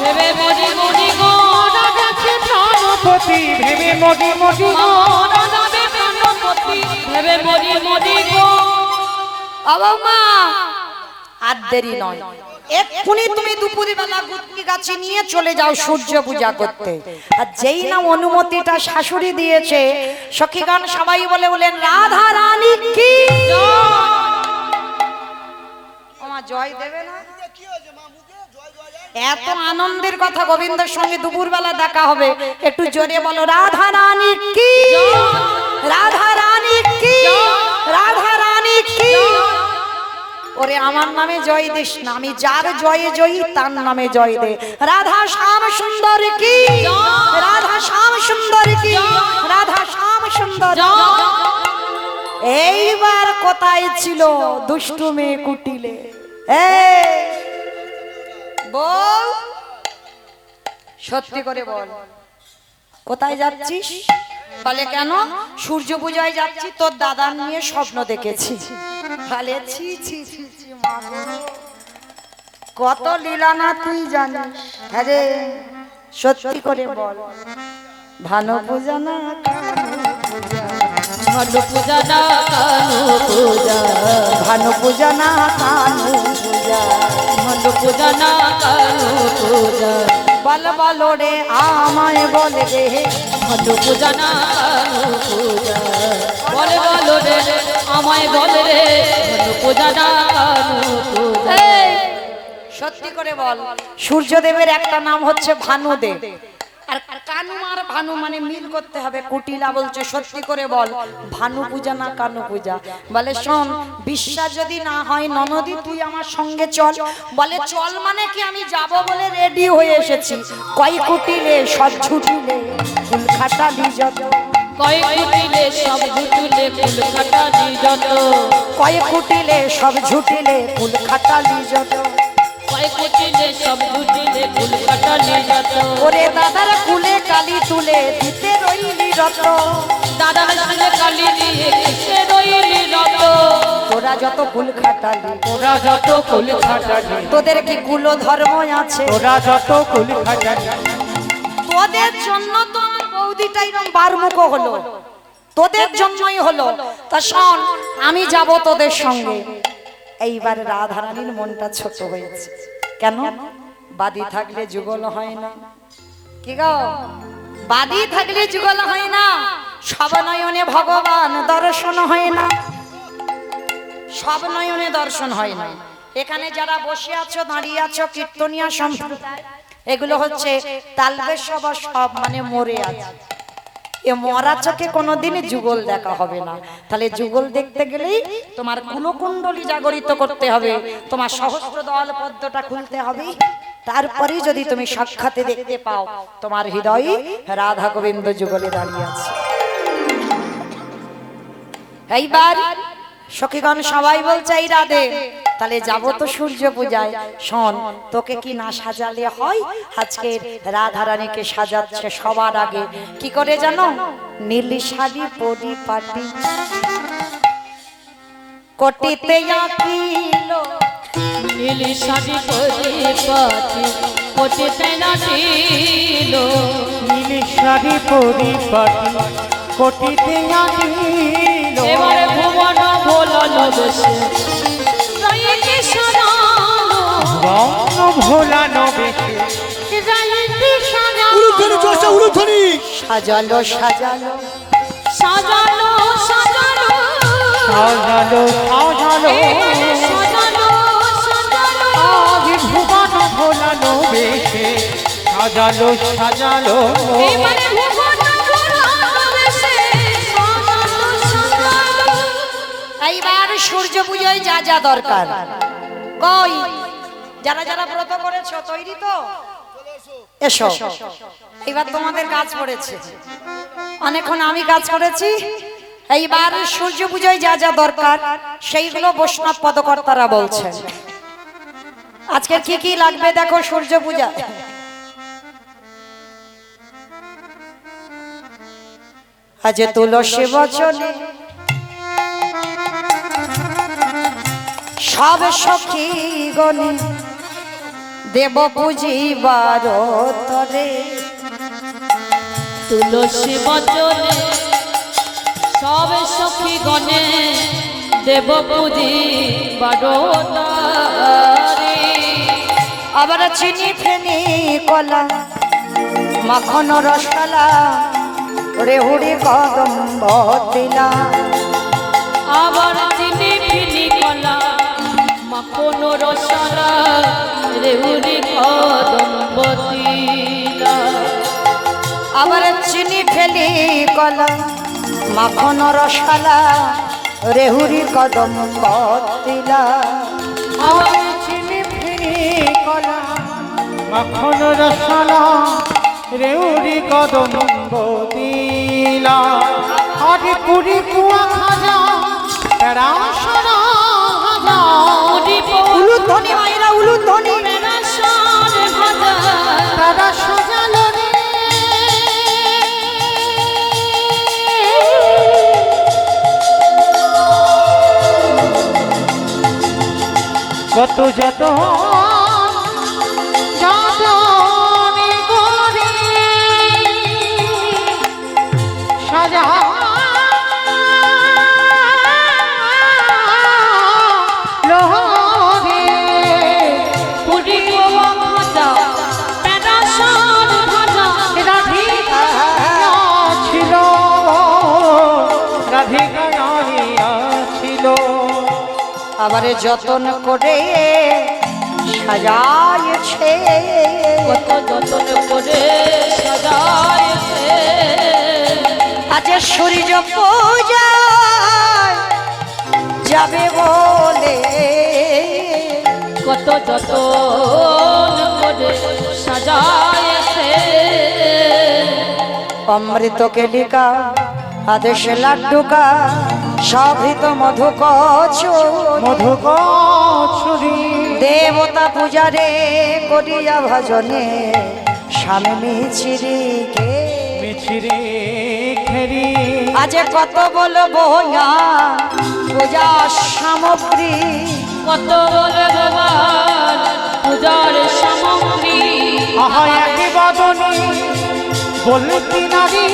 ভেবে মরি মরি গো। মোরা যাচ্ছে প্রাণপতি ভেবে মরি মরি গো। মোরা যাবে প্রাণপতি ভেবে মরি মরি গো। মা আর দেরি নয়, এক্ষুনি তুমি দুপুরি বেলা গুটকি গাছি নিয়ে চলে যাও সূর্য পূজা করতে। আর যেই না অনুমতিটা শাশুড়ি দিয়েছে, সখীগণ সবাই বলে বলেন রাধা রানী কি ওমা জয় দেবে না? এত আনন্দের কথা গোবিন্দের সঙ্গে দুপুরবেলা দেখা হবে, একটু জোরে বলো রাধা রানী কি, রাধা রানী কি, রাধা রানী কি। ওরে আমার নামে জয় দিস না, আমি যার জয়ে জয়ী তার নামে জয় দে। রাধা শ্যাম সুন্দর কি, রাধা শ্যাম সুন্দর কি, রাধা শ্যাম সুন্দর। এইবার কোথায় ছিল দুষ্টু মেয়ে কুটিলে? বল সত্যি করে বল, কোথায় যাচ্ছিস? বলে কেন? সূর্য পূজায় যাচ্ছি, তোর দাদা নিয়ে স্বপ্ন দেখেছি। বলে ছি ছি ছি ছি মা গো, কত লীলা না তুই জানিস। আরে সত্যি করে বল, ভানু পূজা না ভানু পূজা না কানু পূজা, ভানু পূজা না কানু পূজা, ভানু পূজা না কানু পূজা। বল বলো রে আমায় বল রে, ভানু পূজা না কানু পূজা। বলে বলো রে আমায় বল রে, ভানু পূজা না কানু পূজা। সত্যি করে বল, সূর্যদেবের একটা নাম হচ্ছে ভানুদেব, আর কানু আর ভানু মানে মিল করতে হবে। কুটিলা বলছে সত্যি করে বল, ভানু পূজা না কানু পূজা। বলে শোন, বিশ্বাস যদি না হয় ননদি তুই আমার সঙ্গে চল। বলে চল মানে কি? আমি যাব বলে রেডি হয়ে এসেছি। কয় কুটিলে সব ছুটিলে ফুল খাটালি যত, কয় কুটিলে সব ঝুটুলে ফুল খাটালি যত, কয় কুটিলে সব ঝুটিলে ফুল খাটালি যত, কয় কুটিলে সব ঝুটুলে ফুল খাটালি যত। ওরে দাদার কুলে কালি তুলে দিতে রইলি রত, দাদার সাথে কালি দিয়ে কিসে রইলি রত। তোরা যত ফুল খাটালি, তোরা যত কুল খাটালি, তোদের কি কুল ধর্ম আছে? তোরা যত কুল খাটালি, তোদের জন্য তো আমার বৌদিটা এরকম বারমুখ হলো, তোদের জন্যই হলো। তা শোন, আমি যাব তোদের সঙ্গে। এইবার রাধারানীর মনটা ছোট হয়েছে। কেন? বাদী থাকলে যুগল হয় না। কি গো, বাদী থাকলে যুগল হয় না। সব নয়নে ভগবান দর্শন হয় না, সব নয়নে দর্শন হয় না। এখানে যারা বসে আছো, দাঁড়িয়ে আছো, কীর্তনিয়া সম্প্রদায়, এগুলো হচ্ছে তালবেশ সভা, সব মানে মরে আছে। এ মরা চোখে কোনোদিন যুগল দেখা হবে না। তাহলে যুগল দেখতে গেলেই তোমার কুলকুণ্ডলী জাগরিত করতে হবে, তোমার সহস্র দল পদ্মটা খুলতে হবে। তারপরেই যদি তুমি সাক্ষাতে দেখতে পাও তোমার হৃদয়ে রাধা গোবিন্দ যুগলে দাঁড়িয়ে আছে। এইবার সখীগণ সবাই বলছে এই রাধে, তাহলে যাবো তো সূর্য পূজায়। শোন, তোকে কি না সাজালে হয়? আজকে রাধারানীকে সাজাচ্ছে সবার আগে। কি করে জানো? নীলি শাড়ি পরিপাটি, কোটিতে আঁকিলো, নীলি শাড়ি পরিপাটি, কোটিতে নাচিল। নীলি শাড়ি পরিপাটি, কোটিতে আঁকিল। এবারে ভুবন ভোলানো বেশে রাইতে সাজানো, রঙ ভোলানো বেশে রাইতে সাজানো, উলুধ্বনি চর্চা, উলুধ্বনি। সাজালো সাজালো, সাজানো সাজানো, সাজালো সাজালো, সাজানো সাজানো। আজ ভুবন ভোলানো বেশে সাজালো সাজালো এবারে ভুবন ভালোবেসে সাজালো সাজালো। এইবার সূর্য পুজোয় যা যা দরকার, কই যারা যারা ব্রত করেছো তৈরি তো এসো। এইবার তোমাদের কাজ পড়েছে, অনেকক্ষণ আমি কাজ করেছি। এইবার সূর্য পুজোয় যা যা দরকার সেইগুলো বৈষ্ণব পদকর্তারা বলছে। আজকের কি কি লাগবে দেখো সূর্য পূজা। আজ তুলসী বচনে সব সখী গণে দেব পুজিবার তরে। তুলসী বচনে সব সখী গণে দেব পুজি বারোদারে। আবার চিনি ফেনি কলা মাখন রসলা রেহুড়ি কদম্ব দিলা। আবার চিনি ফিনি কলা মাখন রসলা রেউরি কদম্ব দিলা। আবার চিনি ফেলি কলা মাখন রসলা রেহুড়ি কদম্ব দিলা। আবার চিনি ফিরি কলা মাখন রসলা রেউরি কদম্ব দিলা। আরে পুরি কুয়া খাজা তেরা সোনা ভাজা উলুধ্বনি মায়েরা উলুধ্বনি। বেনাসর ভাজা তারা সাজালো রে কত যত যাতনে করে সাজা লোহরে পুরি গোয়া ভাজা বেনাসর ভাজা। রাধিকা ছিল রাধিকা ছিল আবার যতন করে সাজাইছে কত যতন করে সাজাইছে। আজ সূর্য পূজা যাবে বলে কত যতন করে সাজাইছে। অমৃত কেলিকা আদেশ লাড্ডুকা সভৃত মধু মধুকছুরি দেবতা পূজারে করিয়া ভজনে স্বামী মিছিরিকে। মিছিরে খেরি আজ কত বলবো না পূজা সামগ্রী। কত বলে ভগবান পূজার সামগ্রী। আহা একই বদনে বলতি নারী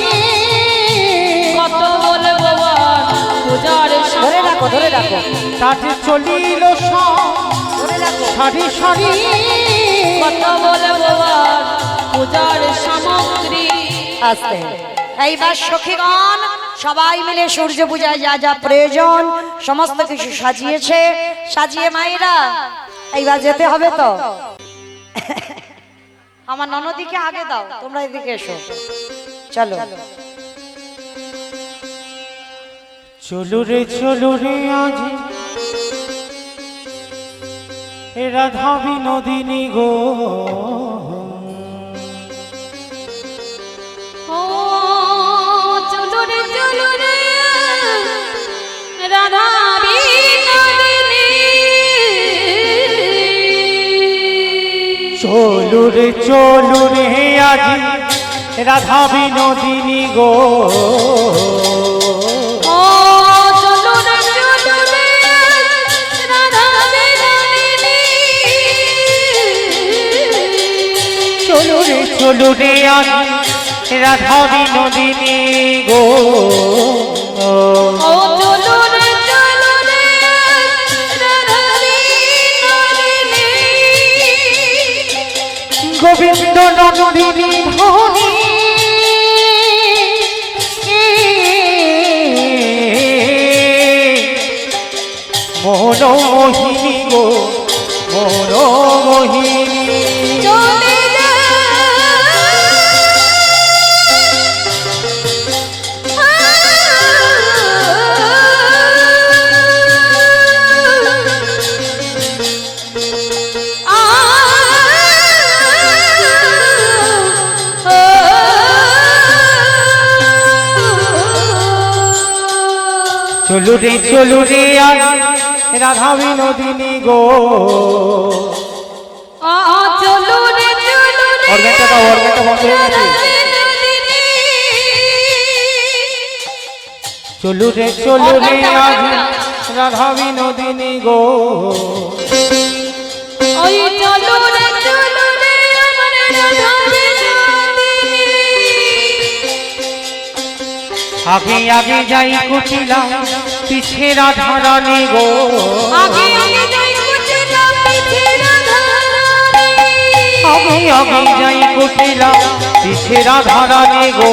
কত বলে ভগবান পূজার ধরে রাখো ধরে সামগ্রী। রাখো তাতে চলিল ধরে রাখো। সারি সারি কত বলে ভগবান পূজার সামগ্রী। আস্তে এইবার সখীগণ সবাই মিলে সূর্য পূজায় যা যা প্রয়োজন সমস্ত কিছু সাজিয়েছে। সাজিয়ে মায়েরা এইবার যেতে হবে তো। আমার ননদিকে আগে দাও, তোমরা এদিকে এসো। চলো চলু রে আজ এ রাধা বিনোদিনী গো ও চলো রে রাধা বিনোদিনী। চলু রে আজ রাধা বিনোদিনী গো ও চলো রে রাধা বিনোদিনী। চলু রে আজ রাধা বিনোদিনী গো ও চলো রে রাধা বিনোদিনী। গোবিন্দ নন্দিনী ধনী মনো মোহিনী গো মনো মোহিনী চলে চলু রে আর রাধা বিনোদিনী গো চলো রে চলো রে অর্গানটা বন্ধ হয়ে গেছে। চলু রে আজ রাধা বিনোদিনী গো ওই চলো রে আমার রাধা বিনোদিনী আগে আগে যাই কুটিলা পিছে রাধা রানী গো আগে আগে যাই কুটিলা পিছে রাধা রানী আগে আগে যাই কুটিলা পিছে রাধা রানী গো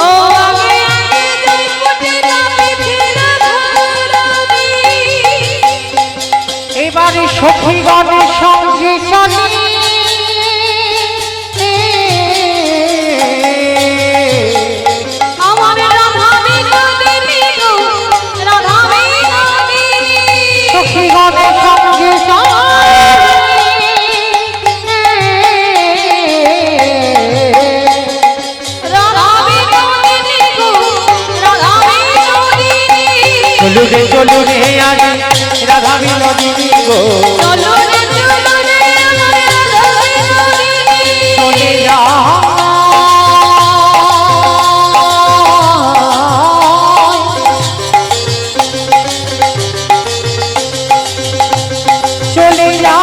ও আগে আগে যাই কুটিলা পিছে রাধা রানী এবারে সখীগণের সঙ্গে চলি আমার রাধা বিনোদিনী গো রাধা বিনোদিনী সখীগণের সঙ্গে রাধা বিনোদিনী গো রাধা বিনোদিনী চলু রে আজ রাধা বিনোদিনী গো চলো রে আমার রাধা বিনোদিনী চলে যা চলে যা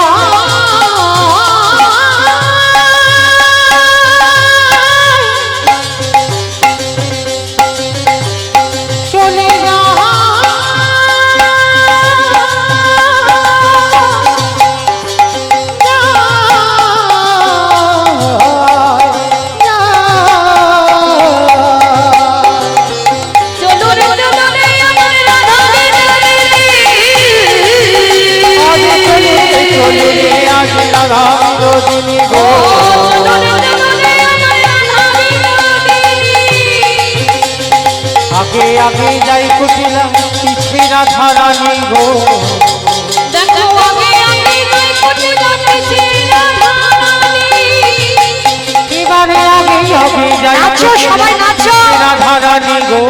চলে যা চলো রে আমার রাধা বিনোদিনী চলু রে আজ রাধা বিনোদিনী গো চলো রে আমার রাধা বিনোদিনী আগে আগে যাই কুটিলা পিছে রাধা রানী গো দেখো আগে আগে যাই কুটিলা পিছে রাধা রানী এবারে আগে আগে যাই নাচো, সবাই নাচো। রাধা রানী গো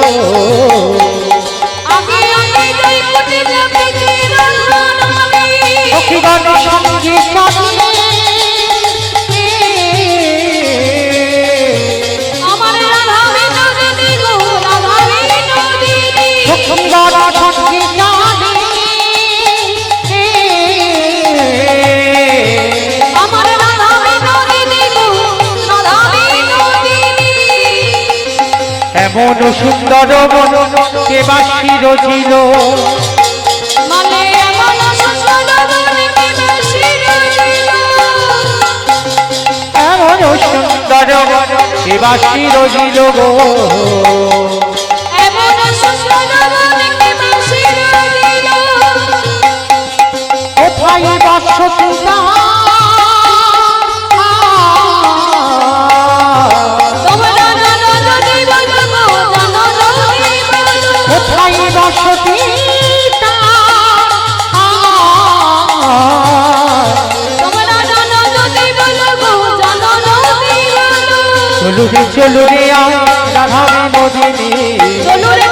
আগে আগে যাই কুটিলা পিছে রাধা রানী সখীগণের সঙ্গে আমার রাধা বিনোদিনী গো রাধা বিনোদিনী সখীগণের সঙ্গে আমার রাধা বিনোদিনী গো রাধা বিনোদিনী এমন সুন্দর মন কে বাসির ছিল মানে এমন সুন্দর মনকে বেশি রইল এমন সুন্দর মন কে বাসির ছিল গো এমন সুন্দর মনকে বেশি রইল কোথায় বাসতি তোমরা জানো যদি বলবো জানো যদি বলো কোথায় বাসতি তোমরা জানো যদি বলবো জানো যদি বলো চলু রে আজ রাধা বিনোদিনী চলো রে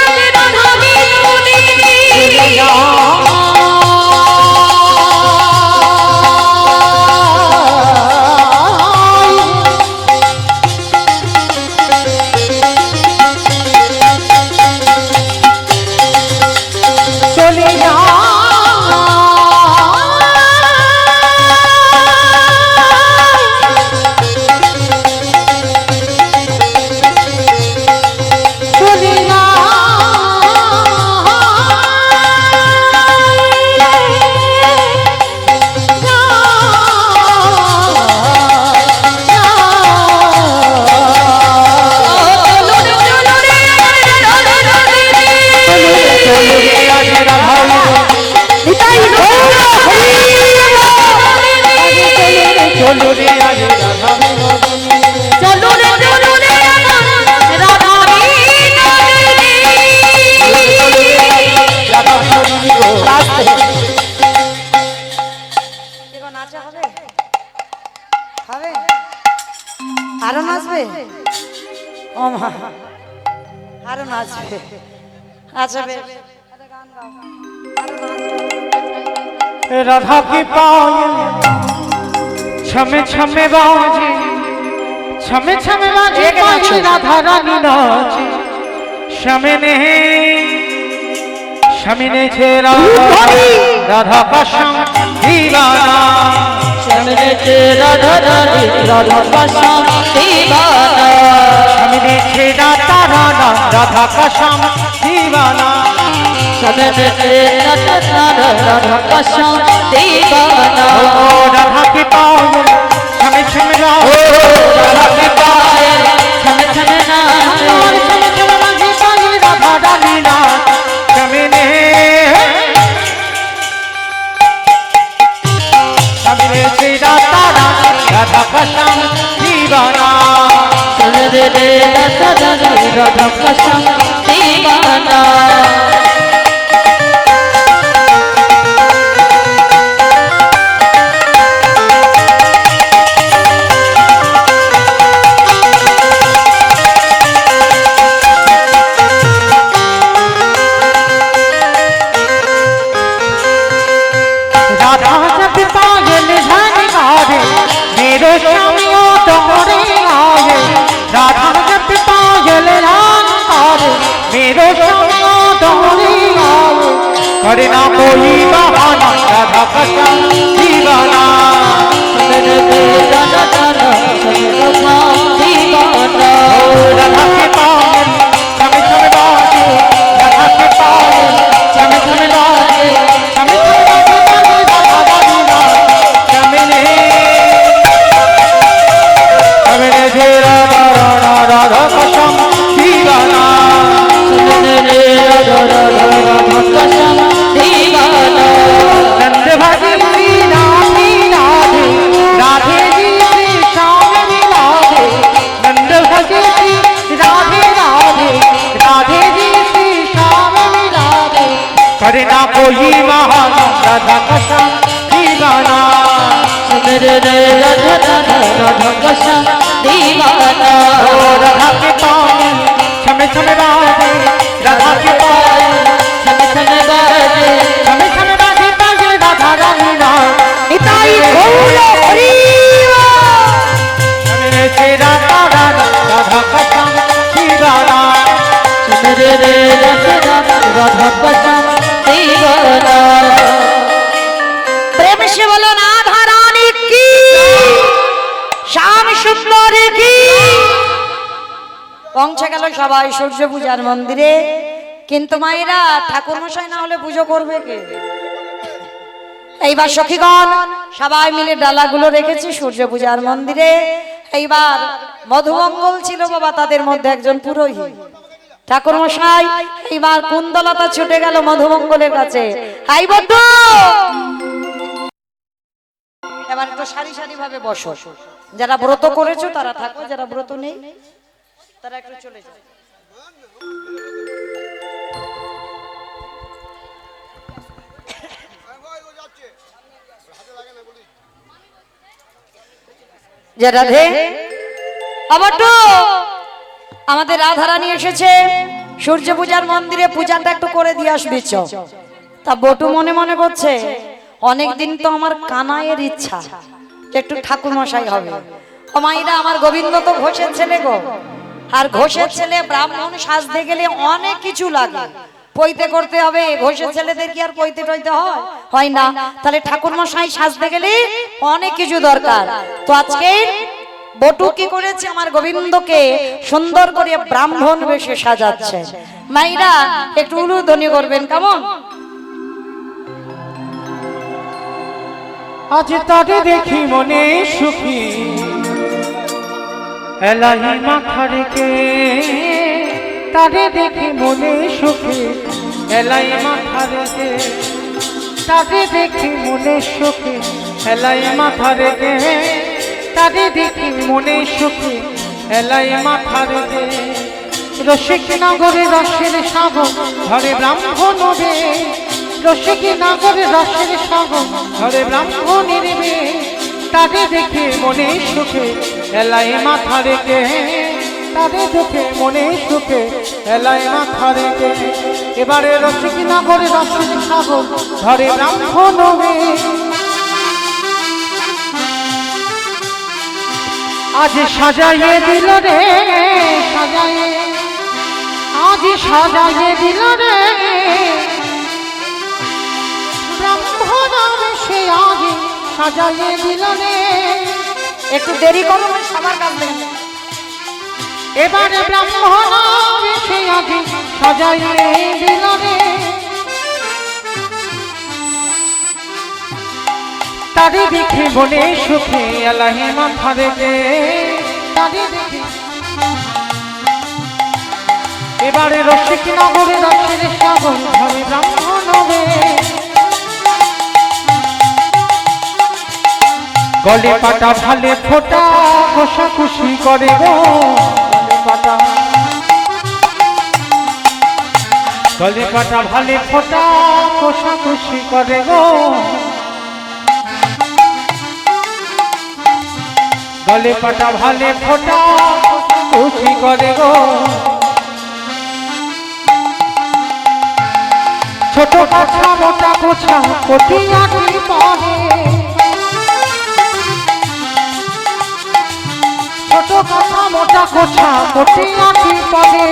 আজ রাধা বিনোদিনী চলে যা চলে যা চলু রে আজ রাধা চলু রে আজ রাধা বিনোদিনী চলো রে আমার রাধা বিনোদিনী রাধা বিনোদিনী গো নাচা হবে হবে আরো নাচবে ও মা আরো নাচবে। আচ্ছা বেশ, राधा की पायल छमे छमे बाजे, छमे छमे बाजे एक नाचो। पायल राधा रानी नाचे। शमिने शमिने छेरा राधा का श्याम दीवाना। शमिने छेरा राधा का श्याम दीवाना। शमिने छेरा तारा राधा का श्याम दीवाना। शमिने छेरा राधा का श्याम दीवाना। ओ राधा की पायल छमे छमे बाजे, राधा की पायल छमे छमे नाचे। छमे छमे बाजे पायल राधा रानी नाचे। शमिने शमिने छेरा तारा राधा का श्याम दीवाना। शमिने राधा का श्याम दीवाना। राधा जब पायल धन गावे मेरे स्वामियों तोरे आए। राधा जब पायल धन गावे मेरे स्वामियों तोरे आए। करना कोई बहाना राधा का श्याम दीवाना। शमिने राधा का श्याम दीवाना। राधा के पायल छमे छमे बाजे, राधा के पायल छमे छमे बाजे, छमे छमे बाजे पायल राधा रानी नाचे। शमिने शमिने छेरा तारा राधा का श्याम दीवाना। शमिने राधा का श्याम दीवाना। नंद भजी राधे राधे, राधे जी श्री श्याम मिलाधे। नंद भजी राधे राधे, राधे जी श्री श्याम मिलाधे। करना कोई महान राधा का श्याम दीवाना। शमिने राधा का श्याम दीवाना। ओ राधा के पायल छमे छमे बाजे, राधा के पायल छमे छमे बाजे। छमे छमे बाजे पायल राधा रानी नाचे। নিতাই গৌর হরিবা। शमिने छेरा तारा राधा का श्याम दीवाना। शमिने राधा का श्याम दीवाना। প্রেম সে বলো রাধা রানী কি, শ্যাম সুন্দর কি। পৌঁছে গেল সবাই সূর্য পূজার মন্দিরে, কিন্তু মায়েরা ঠাকুর মশাই না হলে পুজো করবে কে? এইবার সখীগণ সবাই মিলে ডালাগুলো রেখেছি সূর্য পূজার মন্দিরে। এইবার মধুমঙ্গল ছিল বাবা, তাদের মধ্যে একজন পুরোহিত ঠাকুর মশাই। এইবার কুন্দলতা ছুটে গেল মধুমঙ্গলের কাছে। হাই বন্ধু, এবার একটু সারি সারি ভাবে বসো। যারা ব্রত করেছো তারা থাকো, যারা ব্রত নেই তারা একটু চলে যাও। যে রাধে আবার তো আমাদের রাধারানী এসেছে সূর্য পূজার মন্দিরে, পূজাটা একটু করে দিয়ে আসবি চ। তা বটু মনে মনে করছে অনেকদিন তো আমার কানাইয়ের ইচ্ছা যে একটু ঠাকুর মশাই হবে। ও মাইরা, আমার গোবিন্দ তো ঘোষের ছেলে গো, আর ঘোষের ছেলে ব্রাহ্মণ সাজতে গেলে অনেক কিছু লাগে, পৈতে করতে হবে। ঘোষের ছেলেদের কি আর পৈতে টইতে হয় না? তাহলে ঠাকুর মশাই সাজতে গেলে অনেক কিছু দরকার। তো আজকে বটু কি করেছে, আমার গোবিন্দকে সুন্দর করে ব্রাহ্মণ বেশে সাজাচ্ছে। মাইরা একটু উলুধ্বনি করবেন কেমন? আজ তারে দেখি মনে সুখী, এলাই মাথা রেখে। তারে দেখি মনে সুখী, এলাই মাথা রেখে। তারে দেখি মনে সুখী, এলাই মাথা রেখে। তারে দেখি মনে সুখী, এলাই মাথা রেখে। রসিক নগরে রসের সাগর ঘরে ব্রাহ্মণ রে। রসিক নগরে রসের সাগর ঘরে ব্রাহ্মণের মেয়ে। তারে দেখে মনে সুখে এলাই মাথা রেখে। তাদের দেখে মনে সুখে এলাই মাথা রেখে এবারে রসিকি নগরে রসিক সাগর ধরে ব্রাহ্মণ আজ সাজাইয়ে দিল রে সাজাইয়ে আজ সাজাইয়ে দিল রে ব্রাহ্মণ সে আজ সাজাইয়ে দিল রে একটু দেরি করো না, সবার কাছ থেকে এবারে ব্রাহ্মণ সে আজ সাজাইয়ে দিল রে তারে দেখে মনে সুখে এলাহি মাথা রেখে তারে দেখে এবারে রসিক নগরে রসের সাগর ধরে ব্রাহ্মণ গলে পাটা ভালে ফোটা খোসা খুশি করে গো গলে পাটা ভালে ফোটা খোসা খুশি করে গো গলে পাটা ভালে ফোটা খুশি করে গো ছোট কাছা মোটা কোছা কটিয়াটি পরে ছোট কাছা মোটা কোছা কটিয়াটি পরে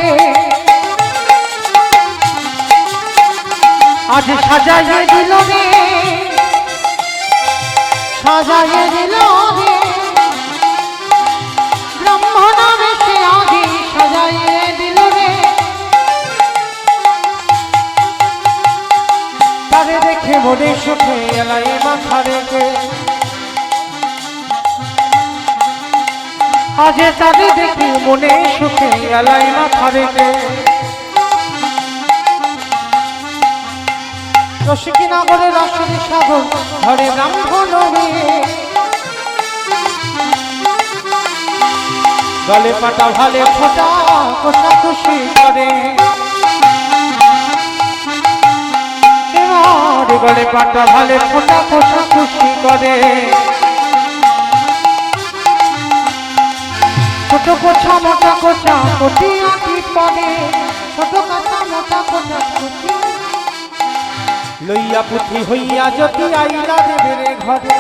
আজ সাজাইয়ে দিল রে সাজাইয়ে দিল রে ব্রাহ্মণ বেশে আগে সাজাইয়ে দিল রে তারে দেখে মনে সুখে এলাই মাথা রেখে আজ তারে দেখে মনে সুখে এলাই মাথা রেখে রসিকি নগরে রসের সাগর ধরে ব্রাহ্মণ গলে পাটা ভালে ফোটা কোথা খুশি করে এবার গলে পাটা ভালে ফোটা কোথা খুশি করে ছোট কোছা মোটা কোছা কটিয়াটি পরে ছোট কোছা মোটা কোছা কটি লইয়া পুঁথি হইয়া যদি আইলা দেবের ঘরে